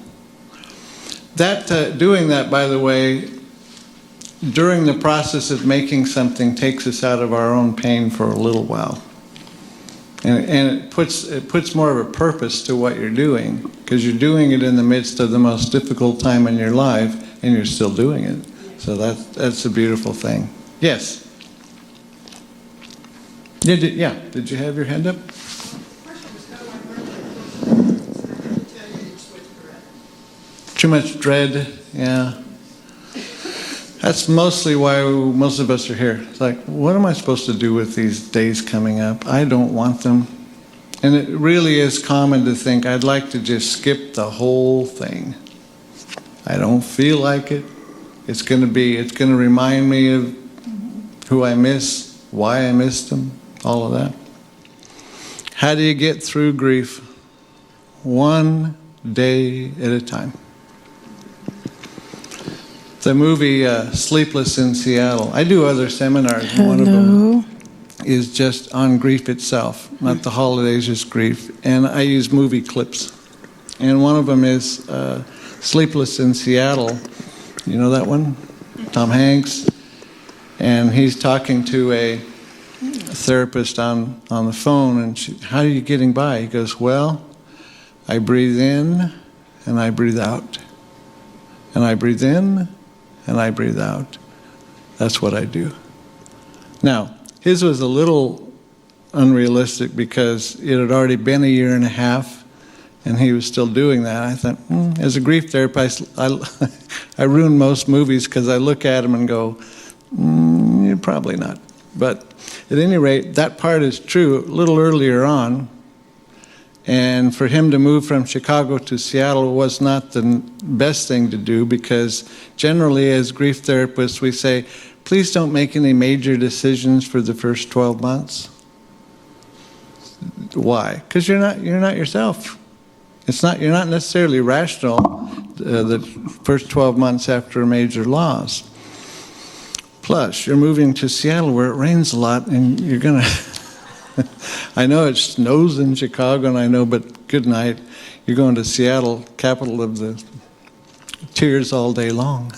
[SPEAKER 2] That doing that, by the way, during the process of making something takes us out of our own pain for a little while. And it puts more of a purpose to what you're doing, because you're doing it in the midst of the most difficult time in your life, and you're still doing it. So that's a beautiful thing. Yes? Did you have your hand up? Too much dread, yeah. That's mostly why most of us are here. It's like, what am I supposed to do with these days coming up? I don't want them. And it really is common to think, I'd like to just skip the whole thing. I don't feel like it. It's going to remind me of who I miss, why I missed them, all of that. How do you get through grief? One day at a time. The movie Sleepless in Seattle. I do other seminars. One of them is just on grief itself, not the holidays, just grief. And I use movie clips. And one of them is Sleepless in Seattle. You know that one? Tom Hanks. And he's talking to a therapist on the phone, and how are you getting by? He goes, well, I breathe in and I breathe out. And I breathe in and I breathe out. That's what I do. Now, his was a little unrealistic because it had already been a year and a half and he was still doing that. I thought, as a grief therapist, I ruin most movies because I look at them and go, you're probably not. But at any rate, that part is true a little earlier on. And for him to move from Chicago to Seattle was not the best thing to do, because generally as grief therapists we say, please don't make any major decisions for the first 12 months. Why? Because you're not yourself. You're not necessarily rational the first 12 months after a major loss. Plus, you're moving to Seattle where it rains a lot, and you're going to... I know it snows in Chicago, and I know, but good night. You're going to Seattle, capital of the tears all day long.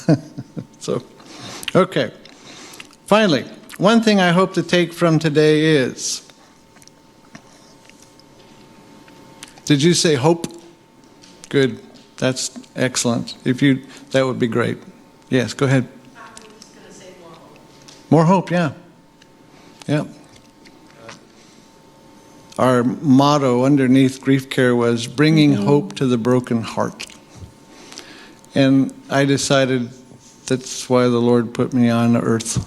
[SPEAKER 2] So, okay. Finally, one thing I hope to take from today is... Did you say hope? Good. That's excellent. That would be great. Yes, go ahead.
[SPEAKER 6] I'm just going to say more hope.
[SPEAKER 2] More hope, yeah. Yeah. Our motto underneath grief care was bringing hope to the broken heart. And I decided that's why the Lord put me on earth,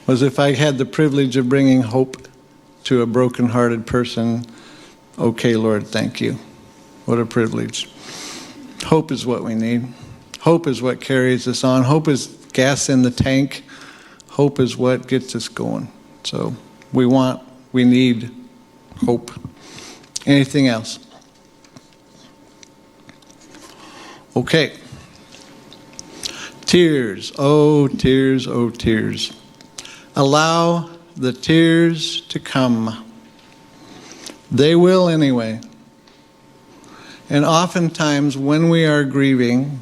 [SPEAKER 2] was if I had the privilege of bringing hope to a broken-hearted person, okay, Lord, thank you. What a privilege. Hope is what we need. Hope is what carries us on. Hope is gas in the tank. Hope is what gets us going. So we need hope. Anything else? Okay. Tears. Oh, tears, oh, tears. Allow the tears to come. They will anyway. And oftentimes when we are grieving,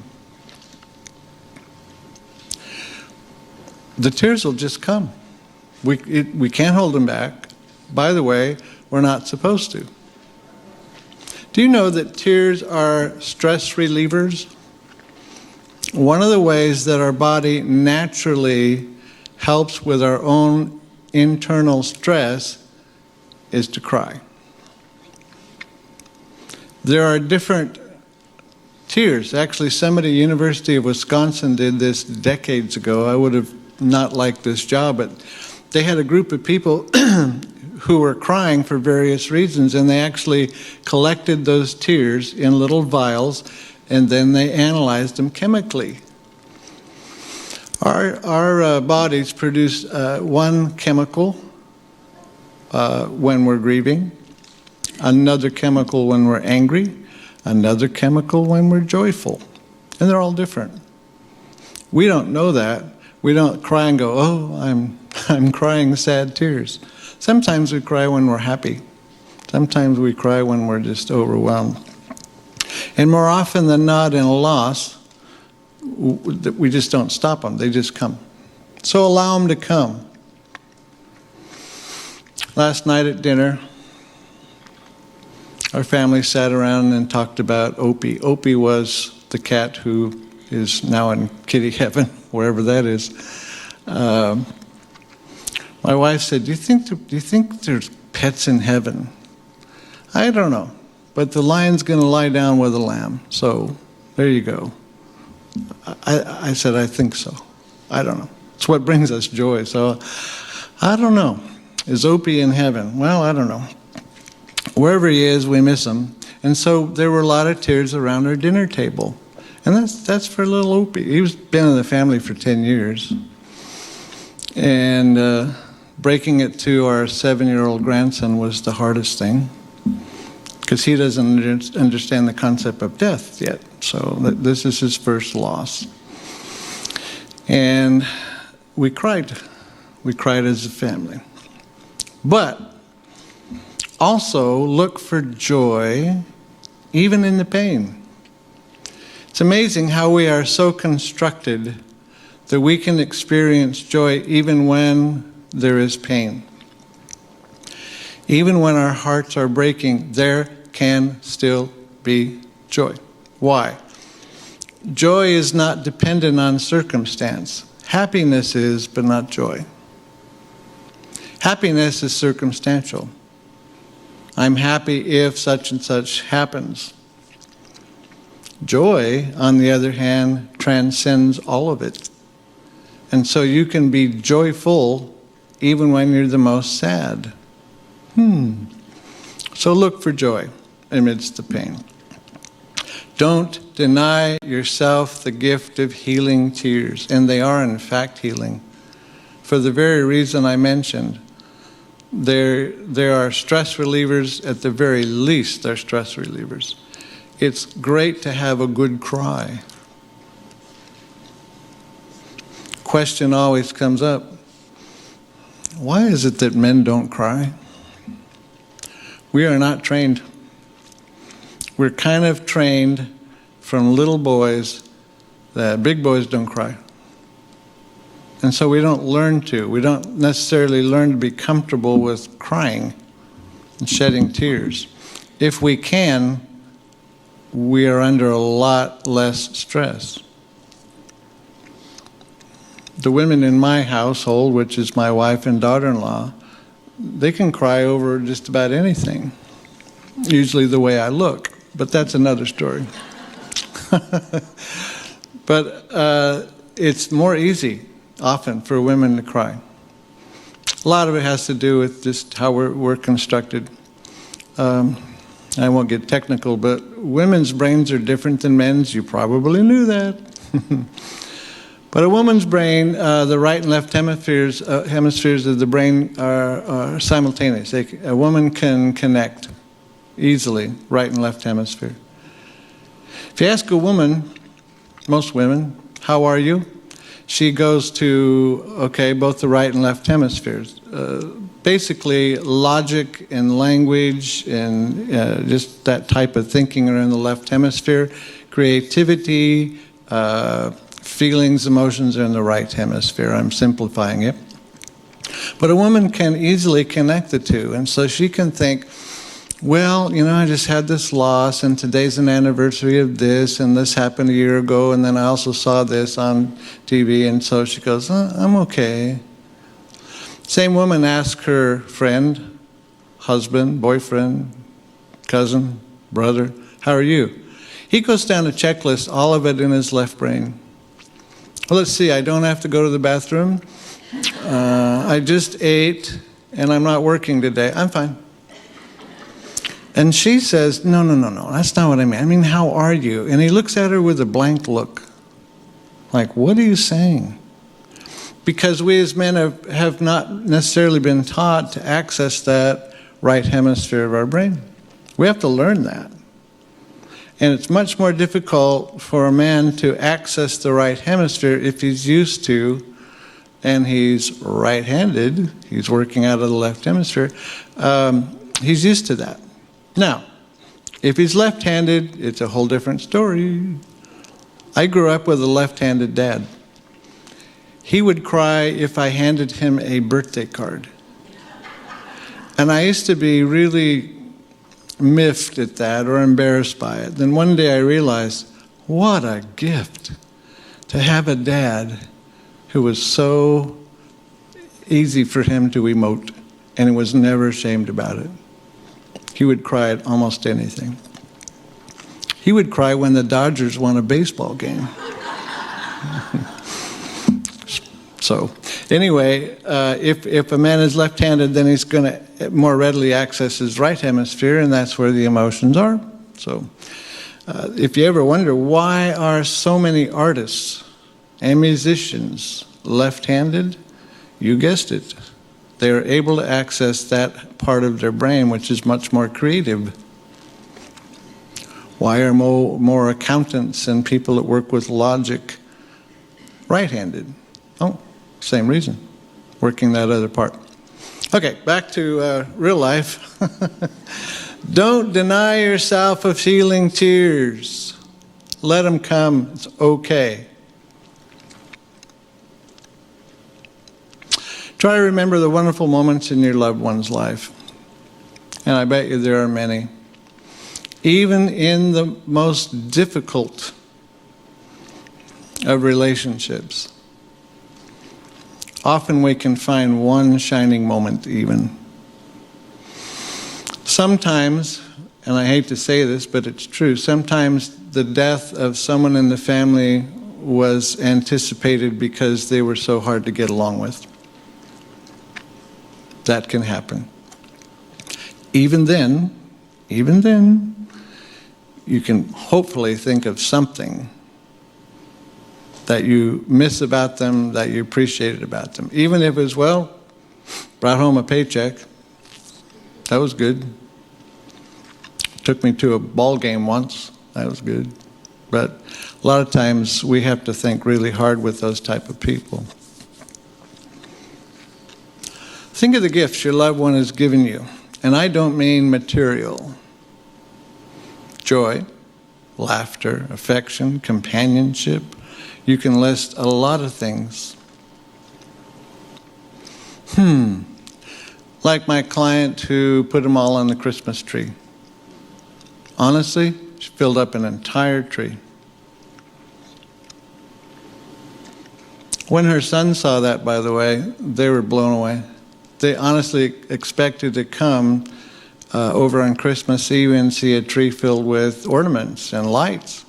[SPEAKER 2] the tears will just come. We can't hold them back. By the way, we're not supposed to. Do you know that tears are stress relievers? One of the ways that our body naturally helps with our own internal stress is to cry. There are different tears. Actually, somebody at the University of Wisconsin did this decades ago. I would have not liked this job, but they had a group of people who were crying for various reasons, and they actually collected those tears in little vials, and then they analyzed them chemically. Our bodies produce one chemical when we're grieving, another chemical when we're angry, another chemical when we're joyful. And they're all different. We don't know that. We don't cry and go, oh, I'm crying sad tears. Sometimes we cry when we're happy. Sometimes we cry when we're just overwhelmed. And more often than not in a loss, we just don't stop them. They just come. So allow them to come. Last night at dinner, our family sat around and talked about Opie. Opie was the cat who is now in kitty heaven, wherever that is. My wife said, do you think there's pets in heaven? I don't know, but the lion's going to lie down with the lamb. So there you go. I said, I think so. I don't know. It's what brings us joy. So I don't know. Is Opie in heaven? Well, I don't know. Wherever he is, we miss him. And so there were a lot of tears around our dinner table. And that's for little Opie. He's been in the family for 10 years. And breaking it to our 7-year-old grandson was the hardest thing, because he doesn't understand the concept of death yet. So this is his first loss. And we cried. We cried as a family. But also look for joy even in the pain. It's amazing how we are so constructed that we can experience joy even when there is pain. Even when our hearts are breaking, there can still be joy. Why? Joy is not dependent on circumstance. Happiness is, but not joy. Happiness is circumstantial. I'm happy if such and such happens. Joy, on the other hand, transcends all of it. And so you can be joyful even when you're the most sad. So look for joy amidst the pain. Don't deny yourself the gift of healing tears. And they are, in fact, healing. for the very reason I mentioned. There are stress relievers, at the very least, they're stress relievers. It's great to have a good cry. Question always comes up, why is it that men don't cry? We are not trained. We're kind of trained from little boys that big boys don't cry. And so we don't learn to. We don't necessarily learn to be comfortable with crying and shedding tears. If we can, we are under a lot less stress. The women in my household, which is my wife and daughter-in-law, they can cry over just about anything. Usually the way I look, but that's another story. But it's more easy often for women to cry. A lot of it has to do with just how we're constructed. I won't get technical, but women's brains are different than men's. You probably knew that. But a woman's brain, the right and left hemispheres of the brain are simultaneous. A woman can connect easily, right and left hemisphere. If you ask a woman, most women, how are you? She goes to, okay, both the right and left hemispheres. Basically, logic and language and just that type of thinking are in the left hemisphere. Creativity, feelings, emotions are in the right hemisphere. I'm simplifying it. But a woman can easily connect the two. And so she can think, well, you know, I just had this loss, and today's an anniversary of this, and this happened a year ago, and then I also saw this on TV, and so she goes, I'm okay. Same woman asks her friend, husband, boyfriend, cousin, brother, how are you? He goes down a checklist, all of it in his left brain. Well, let's see, I don't have to go to the bathroom. I just ate, and I'm not working today. I'm fine. And she says, no, that's not what I mean. I mean, how are you? And he looks at her with a blank look. Like, what are you saying? Because we as men have not necessarily been taught to access that right hemisphere of our brain. We have to learn that. And it's much more difficult for a man to access the right hemisphere if he's used to, and he's right-handed, he's working out of the left hemisphere, he's used to that. Now, if he's left-handed, it's a whole different story. I grew up with a left-handed dad. He would cry if I handed him a birthday card. And I used to be really miffed at that or embarrassed by it. Then one day I realized, what a gift to have a dad who was so easy for him to emote, and he was never ashamed about it. He would cry at almost anything. He would cry when the Dodgers won a baseball game. So anyway, if a man is left-handed, then he's going to more readily access his right hemisphere, and that's where the emotions are. So if you ever wonder, why are so many artists and musicians left-handed? You guessed it. They're able to access that part of their brain, which is much more creative. Why are more accountants and people that work with logic right-handed? Oh, same reason, working that other part. Okay, back to real life. Don't deny yourself of feeling tears. Let them come, it's okay. Try to remember the wonderful moments in your loved one's life. And I bet you there are many. Even in the most difficult of relationships, often we can find one shining moment even. Sometimes, and I hate to say this, but it's true, sometimes the death of someone in the family was anticipated because they were so hard to get along with. That can happen. Even then, you can hopefully think of something that you miss about them, that you appreciated about them. Even if it's, well, brought home a paycheck. That was good. Took me to a ball game once. That was good. But a lot of times we have to think really hard with those type of people. Think of the gifts your loved one has given you. And I don't mean material. Joy, laughter, affection, companionship. You can list a lot of things. Like my client who put them all on the Christmas tree. Honestly, she filled up an entire tree. When her son saw that, by the way, they were blown away. They honestly expected to come over on Christmas Eve and see a tree filled with ornaments and lights.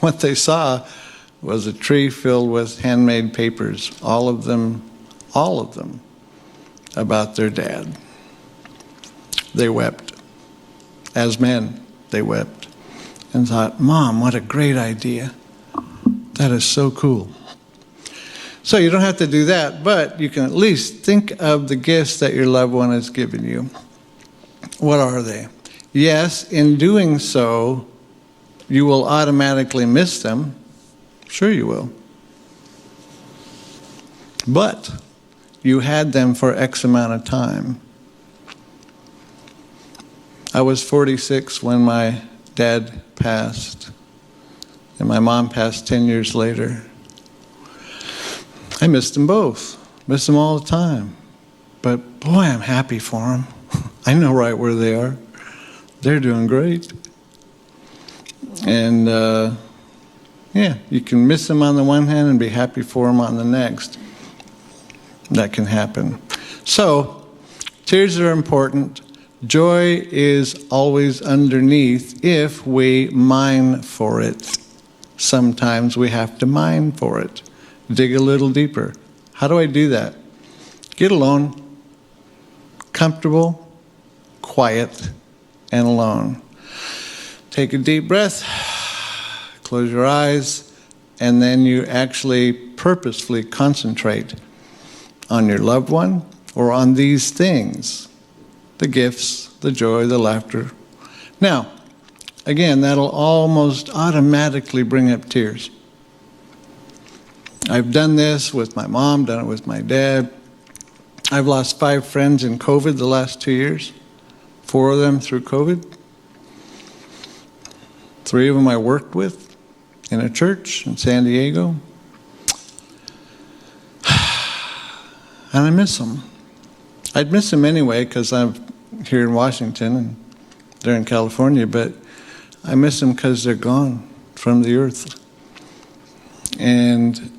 [SPEAKER 2] What they saw was a tree filled with handmade papers, all of them, about their dad. They wept. As men, they wept and thought, Mom, what a great idea. That is so cool. So you don't have to do that, but you can at least think of the gifts that your loved one has given you. What are they? Yes, in doing so, you will automatically miss them. Sure you will. But you had them for X amount of time. I was 46 when my dad passed, and my mom passed 10 years later. I missed them both. Miss them all the time. But boy, I'm happy for them. I know right where they are. They're doing great. And yeah, you can miss them on the one hand and be happy for them on the next. That can happen. So, tears are important. Joy is always underneath if we mine for it. Sometimes we have to mine for it. Dig a little deeper. How do I do that? Get alone, comfortable, quiet, and alone. Take a deep breath, close your eyes, and then you actually purposefully concentrate on your loved one or on these things, the gifts, the joy, the laughter. Now, again, that'll almost automatically bring up tears. I've done this with my mom, done it with my dad. I've lost 5 friends in COVID the last 2 years. 4 of them through COVID. 3 of them I worked with in a church in San Diego. And I miss them. I'd miss them anyway because I'm here in Washington and they're in California, but I miss them because they're gone from the earth. And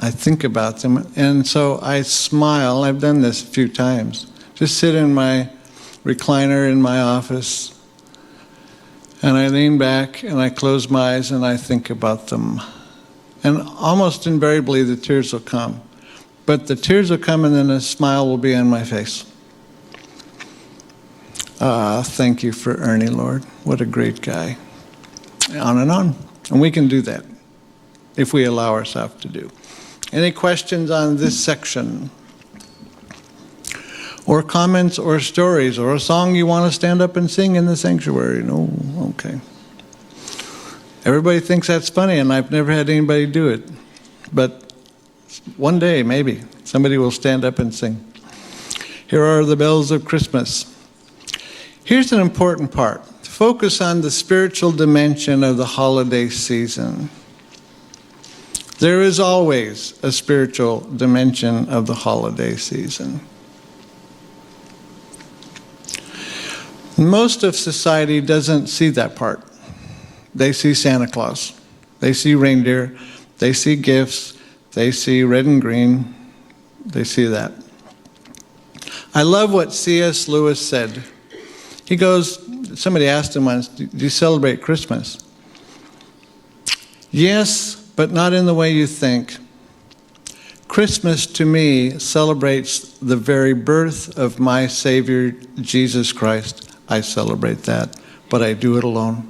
[SPEAKER 2] I think about them, and so I smile. I've done this a few times. Just sit in my recliner in my office, and I lean back, and I close my eyes, and I think about them. And almost invariably, the tears will come. But the tears will come, and then a smile will be on my face. Thank you for Ernie, Lord. What a great guy. On. And we can do that if we allow ourselves to do. Any questions on this section? Or comments or stories or a song you want to stand up and sing in the sanctuary? No? Okay. Everybody thinks that's funny, and I've never had anybody do it. But one day, maybe, somebody will stand up and sing. Here are the bells of Christmas. Here's an important part. Focus on the spiritual dimension of the holiday season. There is always a spiritual dimension of the holiday season. Most of society doesn't see that part. They see Santa Claus. They see reindeer. They see gifts. They see red and green. They see that. I love what C.S. Lewis said. He goes, somebody asked him once, do you celebrate Christmas? Yes, but not in the way you think. Christmas to me celebrates the very birth of my Savior, Jesus Christ. I celebrate that, but I do it alone.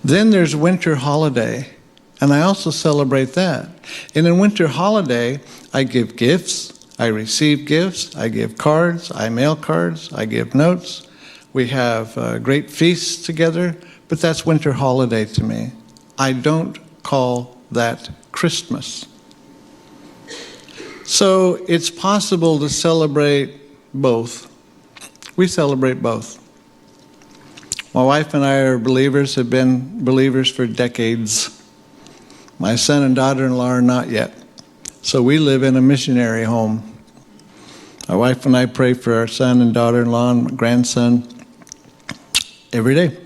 [SPEAKER 2] Then there's winter holiday, And I also celebrate that. And in winter holiday, I give gifts, I receive gifts, I give cards, I mail cards, I give notes. We have great feasts together, but that's winter holiday to me. I don't call that Christmas. So it's possible to celebrate both. We celebrate both. My wife and I are believers, have been believers for decades. My son and daughter-in-law are not yet. So we live in a missionary home. My wife and I pray for our son and daughter-in-law and grandson every day.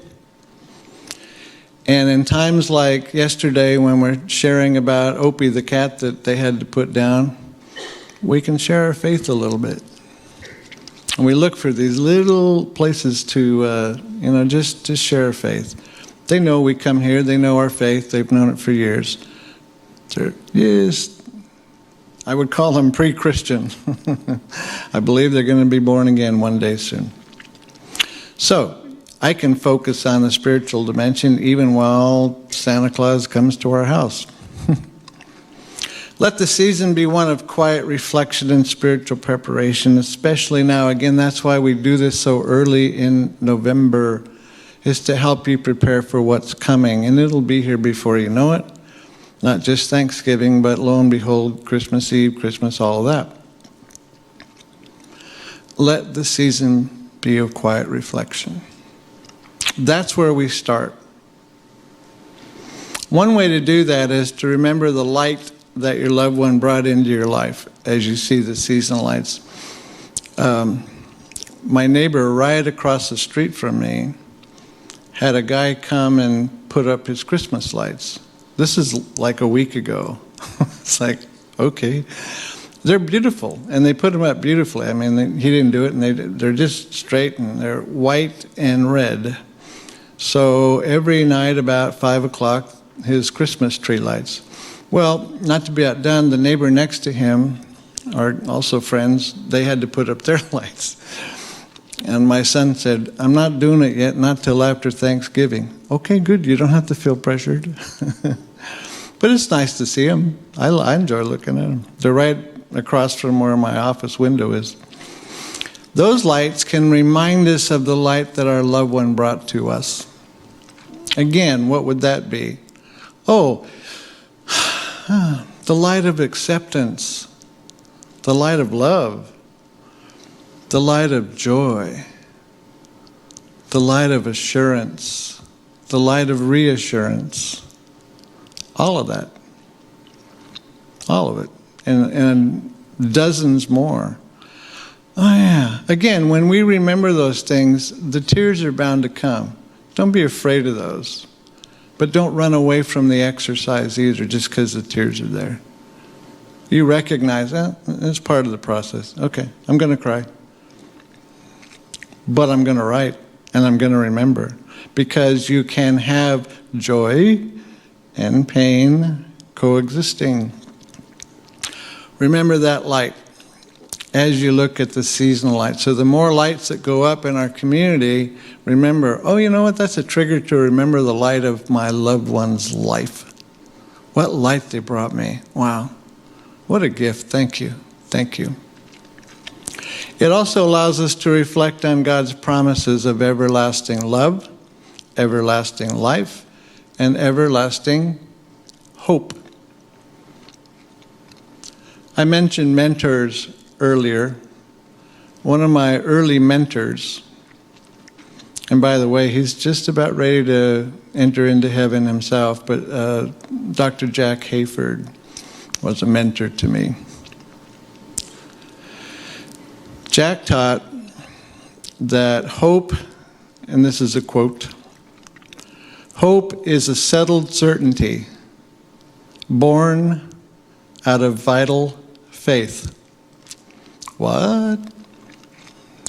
[SPEAKER 2] And in times like yesterday when we're sharing about Opie the cat that they had to put down, we can share our faith a little bit. And we look for these little places to, just share our faith. They know we come here. They know our faith. They've known it for years. They're I would call them pre-Christian. I believe they're going to be born again one day soon. So I can focus on the spiritual dimension even while Santa Claus comes to our house. Let the season be one of quiet reflection and spiritual preparation, especially now. Again, that's why we do this so early in November, is to help you prepare for what's coming. And it'll be here before you know it. Not just Thanksgiving, but lo and behold, Christmas Eve, Christmas, all of that. Let the season be of quiet reflection. That's where we start. One way to do that is to remember the light that your loved one brought into your life as you see the seasonal lights. My neighbor right across the street from me had a guy come and put up his Christmas lights. This is like a week ago. It's like, okay. They're beautiful, and they put them up beautifully. I mean, he didn't do it, and they're just straight, and they're white and red. So every night about 5 o'clock, his Christmas tree lights. Well, not to be outdone, the neighbor next to him are also friends. They had to put up their lights. And my son said, I'm not doing it yet, not till after Thanksgiving. Okay, good. You don't have to feel pressured. But it's nice to see them. I enjoy looking at them. They're right across from where my office window is. Those lights can remind us of the light that our loved one brought to us. Again, what would that be? Oh, the light of acceptance, the light of love, the light of joy, the light of assurance, the light of reassurance, all of that, all of it, and dozens more. Oh yeah, again, when we remember those things, the tears are bound to come. Don't be afraid of those. But don't run away from the exercise either just because the tears are there. You recognize that. It's part of the process. Okay, I'm going to cry. But I'm going to write, and I'm going to remember. Because you can have joy and pain coexisting. Remember that light as you look at the seasonal lights. So the more lights that go up in our community, remember, oh, you know what? That's a trigger to remember the light of my loved one's life. What light they brought me. Wow. What a gift. Thank you. Thank you. It also allows us to reflect on God's promises of everlasting love, everlasting life, and everlasting hope. I mentioned mentors earlier. One of my early mentors, and by the way, he's just about ready to enter into heaven himself, but Dr. Jack Hayford was a mentor to me. Jack taught that hope, and this is a quote, hope is a settled certainty born out of vital faith. What?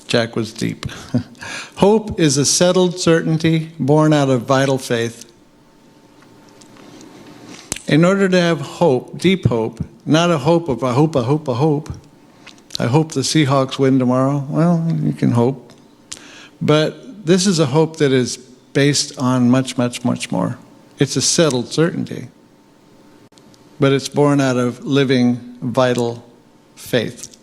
[SPEAKER 2] Jack was deep. Hope is a settled certainty born out of vital faith. In order to have hope, deep hope, not a hope of I hope I hope the Seahawks win tomorrow. Well, you can hope. But this is a hope that is based on much, much, much more. It's a settled certainty. but it's born out of living, vital faith.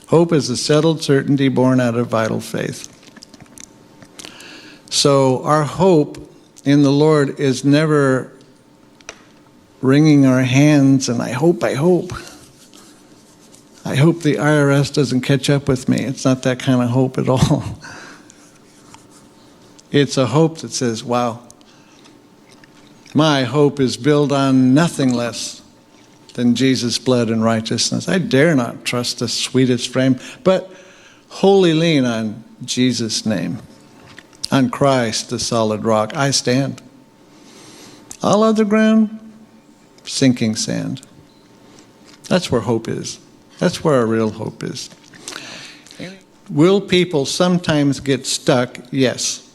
[SPEAKER 2] Hope is a settled certainty born out of vital faith. So our hope in the Lord is never wringing our hands and I hope the IRS doesn't catch up with me. It's not that kind of hope at all. It's a hope that says, wow, my hope is built on nothing less than Jesus' blood and righteousness. I dare not trust the sweetest frame, but wholly lean on Jesus' name. On Christ, the solid rock, I stand. All other ground, sinking sand. That's where hope is. That's where our real hope is. Will people sometimes get stuck? Yes.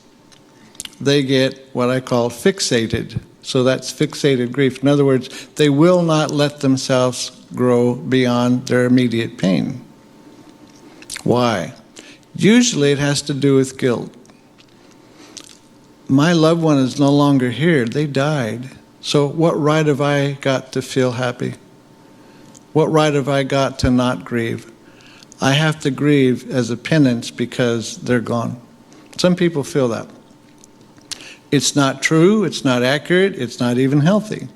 [SPEAKER 2] They get what I call fixated. So that's fixated grief. In other words, they will not let themselves grow beyond their immediate pain. Why? Usually it has to do with guilt. My loved one is no longer here. They died. So what right have I got to feel happy? What right have I got to not grieve? I have to grieve as a penance because they're gone. Some people feel that. It's not true, it's not accurate, it's not even healthy.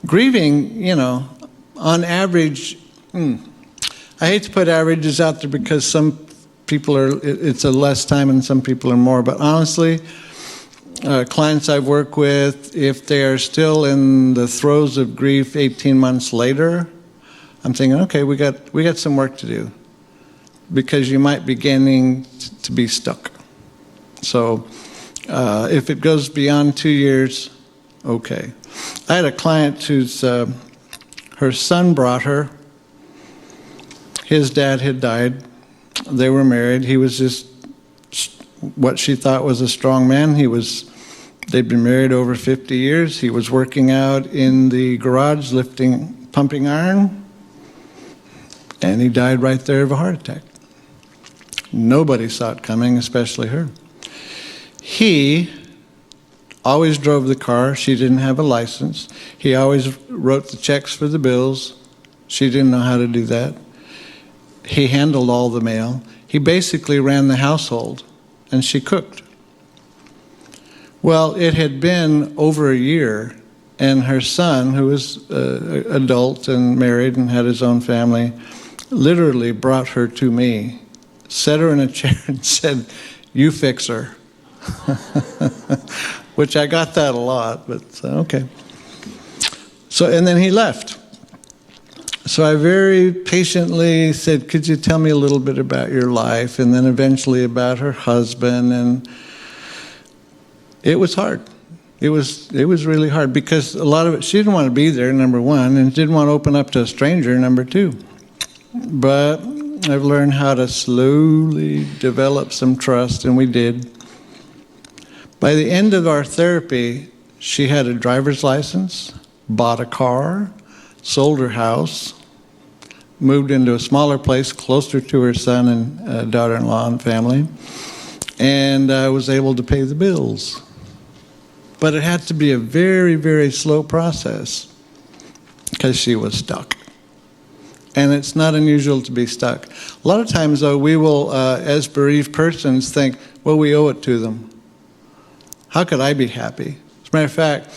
[SPEAKER 2] Grieving, on average, I hate to put averages out there because some people it's a less time and some people are more, but honestly, clients I've worked with, if they are still in the throes of grief 18 months later, I'm thinking, okay, we got some work to do because you might be beginning to be stuck. So if it goes beyond 2 years, okay. I had a client whose her son brought her. His dad had died. They were married. He was just what she thought was a strong man. They'd been married over 50 years. He was working out in the garage pumping iron, and he died right there of a heart attack. Nobody saw it coming, especially her. He always drove the car. She didn't have a license. He always wrote the checks for the bills. She didn't know how to do that. He handled all the mail. He basically ran the household, and she cooked. Well, it had been over a year, and her son, who was adult and married and had his own family, literally brought her to me, set her in a chair and said, "You fix her." Which I got that a lot, but okay. So, and then he left. So I very patiently said, "Could you tell me a little bit about your life?" And then eventually about her husband, and it was hard. It was really hard because a lot of it, she didn't want to be there, number one, and didn't want to open up to a stranger, number two. But I've learned how to slowly develop some trust, and we did. By the end of our therapy, she had a driver's license, bought a car, sold her house, moved into a smaller place closer to her son and daughter-in-law and family, and was able to pay the bills. But it had to be a very, very slow process because she was stuck. And it's not unusual to be stuck. A lot of times, though, we will, as bereaved persons, think, well, we owe it to them. How could I be happy? As a matter of fact,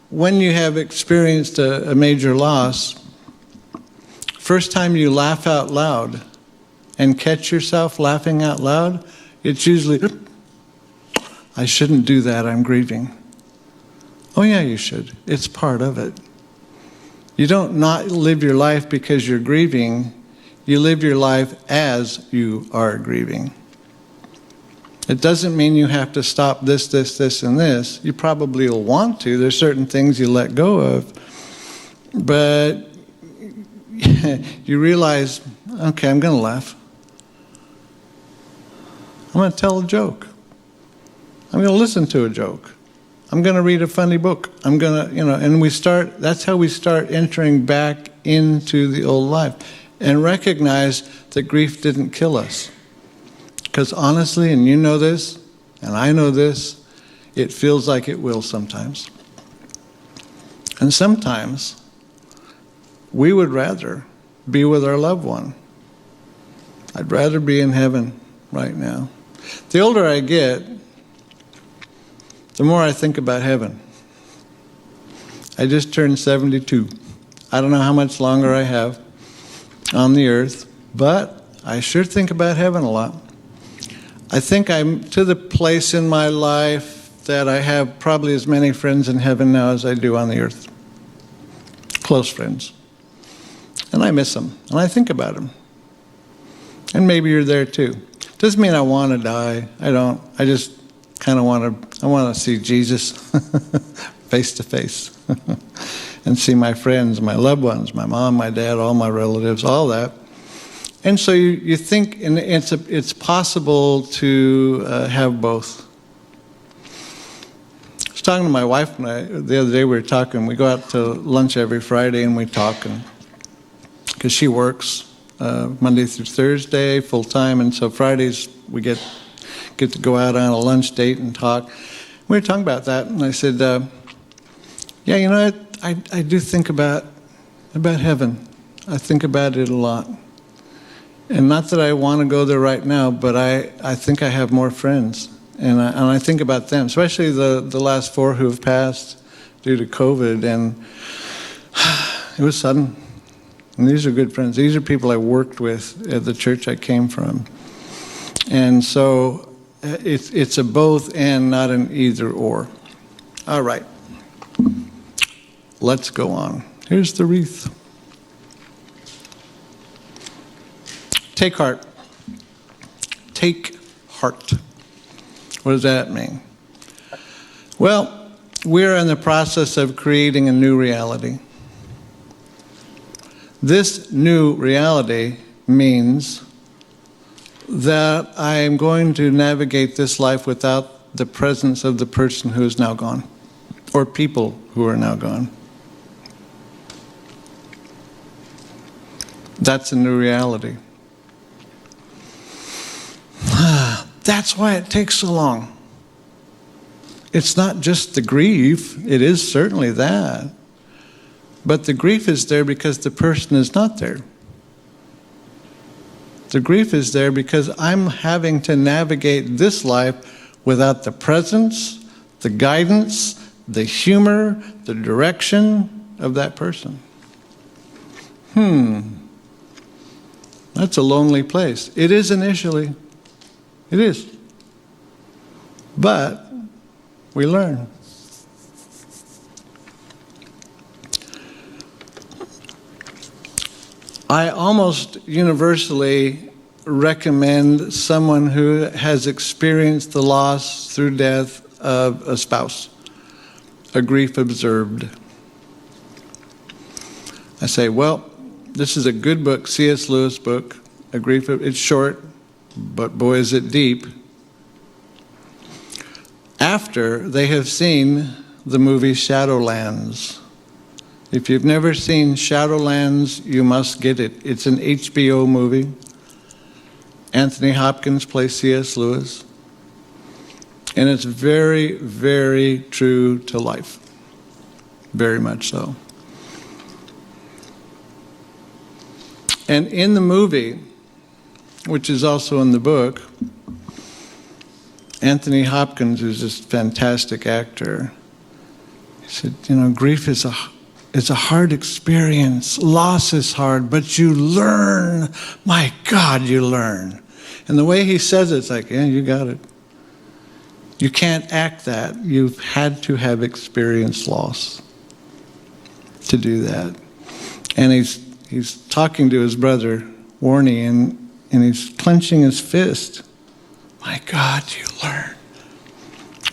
[SPEAKER 2] when you have experienced a major loss, first time you laugh out loud and catch yourself laughing out loud, it's usually, I shouldn't do that, I'm grieving. Oh yeah, you should. It's part of it. You don't not live your life because you're grieving. You live your life as you are grieving. It doesn't mean you have to stop this, and this. You probably will want to. There's certain things you let go of. But you realize, okay, I'm going to laugh. I'm going to tell a joke. I'm going to listen to a joke. I'm going to read a funny book. I'm going to, and that's how we start entering back into the old life and recognize that grief didn't kill us. Because honestly, and you know this, and I know this, it feels like it will sometimes. And sometimes we would rather be with our loved one. I'd rather be in heaven right now. The older I get, the more I think about heaven. I just turned 72. I don't know how much longer I have on the earth, but I sure think about heaven a lot. I think I'm to the place in my life that I have probably as many friends in heaven now as I do on the earth. Close friends. And I miss them, and I think about them. And maybe you're there too. Doesn't mean I want to die. I don't. I just kind of want to see Jesus face to face and see my friends, my loved ones, my mom, my dad, all my relatives, all that. And so you think, and it's possible to have both. I was talking to my wife the other day. We were talking. We go out to lunch every Friday and we talk, because she works Monday through Thursday full time, and so Fridays we get to go out on a lunch date and talk. We were talking about that, and I said, "Yeah, you know, I do think about heaven. I think about it a lot, and not that I want to go there right now, but I think I have more friends, and I think about them, especially the last 4 who have passed due to COVID, and it was sudden." And these are good friends. These are people I worked with at the church I came from. And so it's a both and, not an either or. All right. Let's go on. Here's the wreath. Take heart. Take heart. What does that mean? Well, we're in the process of creating a new reality. This new reality means that I am going to navigate this life without the presence of the person who is now gone, or people who are now gone. That's a new reality. That's why it takes so long. It's not just the grief. It is certainly that. But the grief is there because the person is not there. The grief is there because I'm having to navigate this life without the presence, the guidance, the humor, the direction of that person. That's a lonely place. It is initially. It is. But we learn. I almost universally recommend someone who has experienced the loss through death of a spouse, a grief observed. I say, well, this is a good book, C.S. Lewis book, A Grief. It's short, but boy, is it deep. After they have seen the movie Shadowlands. If you've never seen Shadowlands, you must get it. It's an HBO movie. Anthony Hopkins plays C.S. Lewis. And it's very, very true to life. Very much so. And in the movie, which is also in the book, Anthony Hopkins, who's this fantastic actor, he said, you know, grief is it's a hard experience. Loss is hard, but you learn. My God, you learn. And the way he says it's like, yeah, you got it. You can't act that. You've had to have experienced loss to do that. And he's talking to his brother, Warnie, and he's clenching his fist. My God, you learn.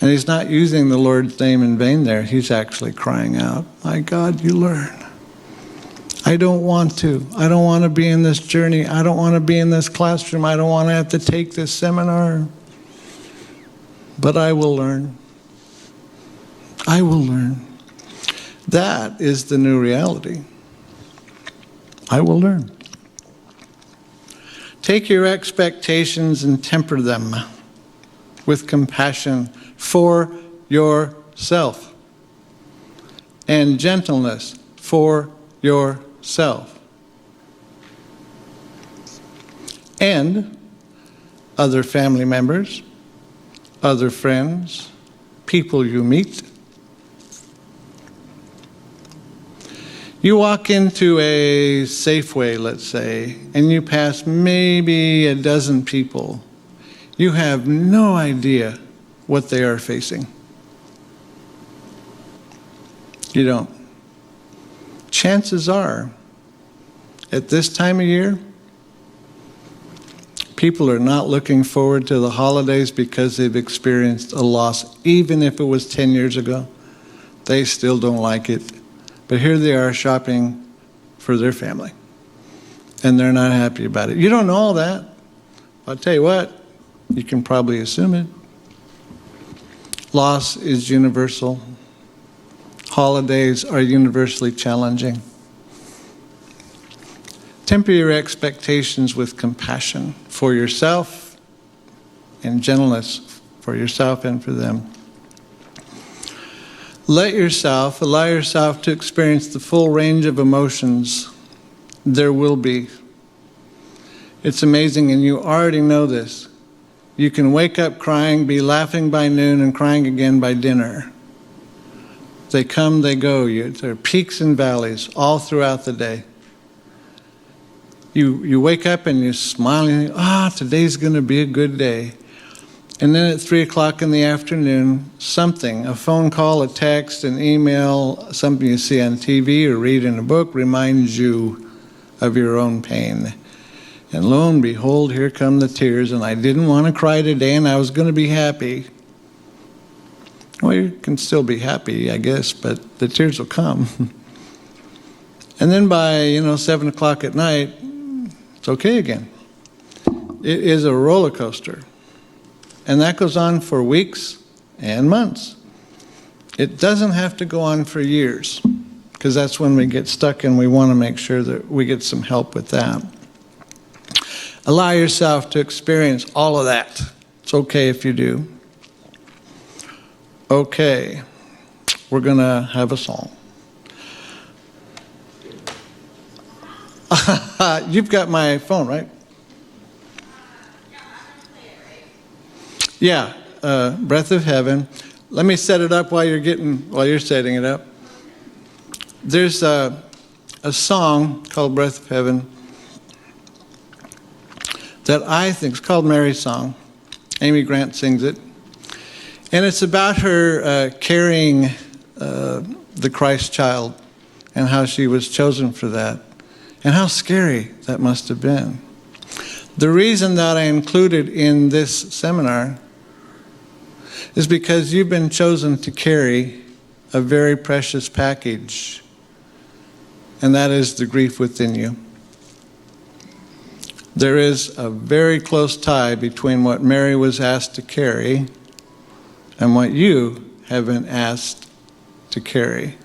[SPEAKER 2] And he's not using the Lord's name in vain there. He's actually crying out, my God, you learn. I don't want to. I don't want to be in this journey. I don't want to be in this classroom. I don't want to have to take this seminar. But I will learn. I will learn. That is the new reality. I will learn. Take your expectations and temper them with compassion for yourself and gentleness for yourself. yourself. And other family members, other friends, people you meet. You walk into a Safeway, let's say, and you pass maybe a dozen people. You have no idea what they are facing. You don't. Chances are, at this time of year, people are not looking forward to the holidays because they've experienced a loss, even if it was 10 years ago. They still don't like it. But here they are shopping for their family, and they're not happy about it. You don't know all that. I'll tell you what, you can probably assume it. Loss is universal. Holidays are universally challenging. Temper your expectations with compassion for yourself and gentleness for yourself and for them. Allow yourself to experience the full range of emotions there will be. It's amazing, and you already know this. You can wake up crying, be laughing by noon, and crying again by dinner. They come, they go. There are peaks and valleys all throughout the day. You wake up and you're smiling, today's going to be a good day. And then at 3 o'clock in the afternoon, something, a phone call, a text, an email, something you see on TV or read in a book reminds you of your own pain. And lo and behold, here come the tears, and I didn't want to cry today, and I was going to be happy. Well, you can still be happy, I guess, but the tears will come. And then by, 7 o'clock at night, it's okay again. It is a roller coaster. And that goes on for weeks and months. It doesn't have to go on for years, because that's when we get stuck, and we want to make sure that we get some help with that. Allow yourself to experience all of that. It's okay if you do. Okay, we're going to have a song. You've got my phone, right? Yeah, Breath of Heaven. Let me set it up while you're setting it up. There's a song called Breath of Heaven that I think is called Mary's Song. Amy Grant sings it. And it's about her carrying the Christ child and how she was chosen for that and how scary that must have been. The reason that I included in this seminar is because you've been chosen to carry a very precious package, and that is the grief within you. There is a very close tie between what Mary was asked to carry and what you have been asked to carry.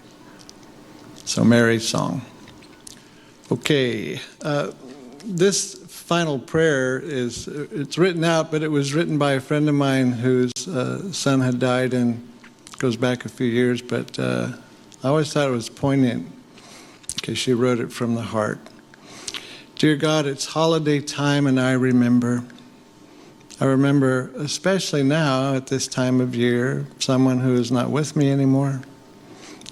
[SPEAKER 2] So Mary's Song. Okay, this final prayer it's written out, but it was written by a friend of mine whose son had died, and goes back a few years, but I always thought it was poignant because she wrote it from the heart. Dear God, it's holiday time, and I remember, especially now at this time of year, someone who is not with me anymore,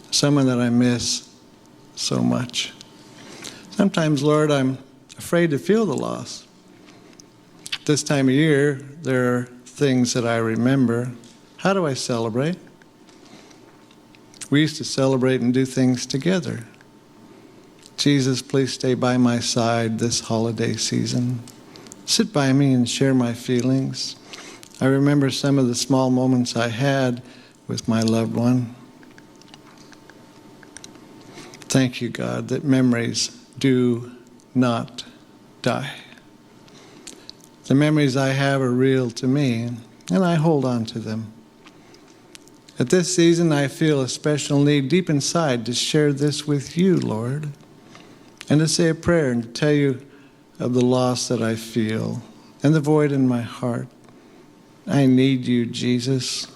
[SPEAKER 2] someone that I miss so much. Sometimes, Lord, I'm afraid to feel the loss. This time of year, there are things that I remember. How do I celebrate? We used to celebrate and do things together. Jesus, please stay by my side this holiday season. Sit by me and share my feelings. I remember some of the small moments I had with my loved one. Thank you, God, that memories do not die. The memories I have are real to me, and I hold on to them. At this season, I feel a special need deep inside to share this with you, Lord, and to say a prayer and to tell you of the loss that I feel and the void in my heart. I need you, Jesus.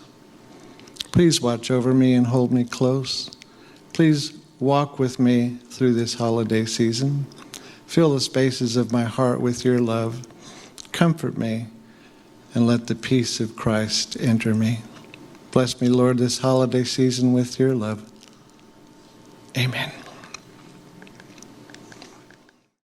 [SPEAKER 2] Please watch over me and hold me close. Please walk with me through this holiday season. Fill the spaces of my heart with your love. Comfort me, and let the peace of Christ enter me. Bless me, Lord, this holiday season with your love. Amen.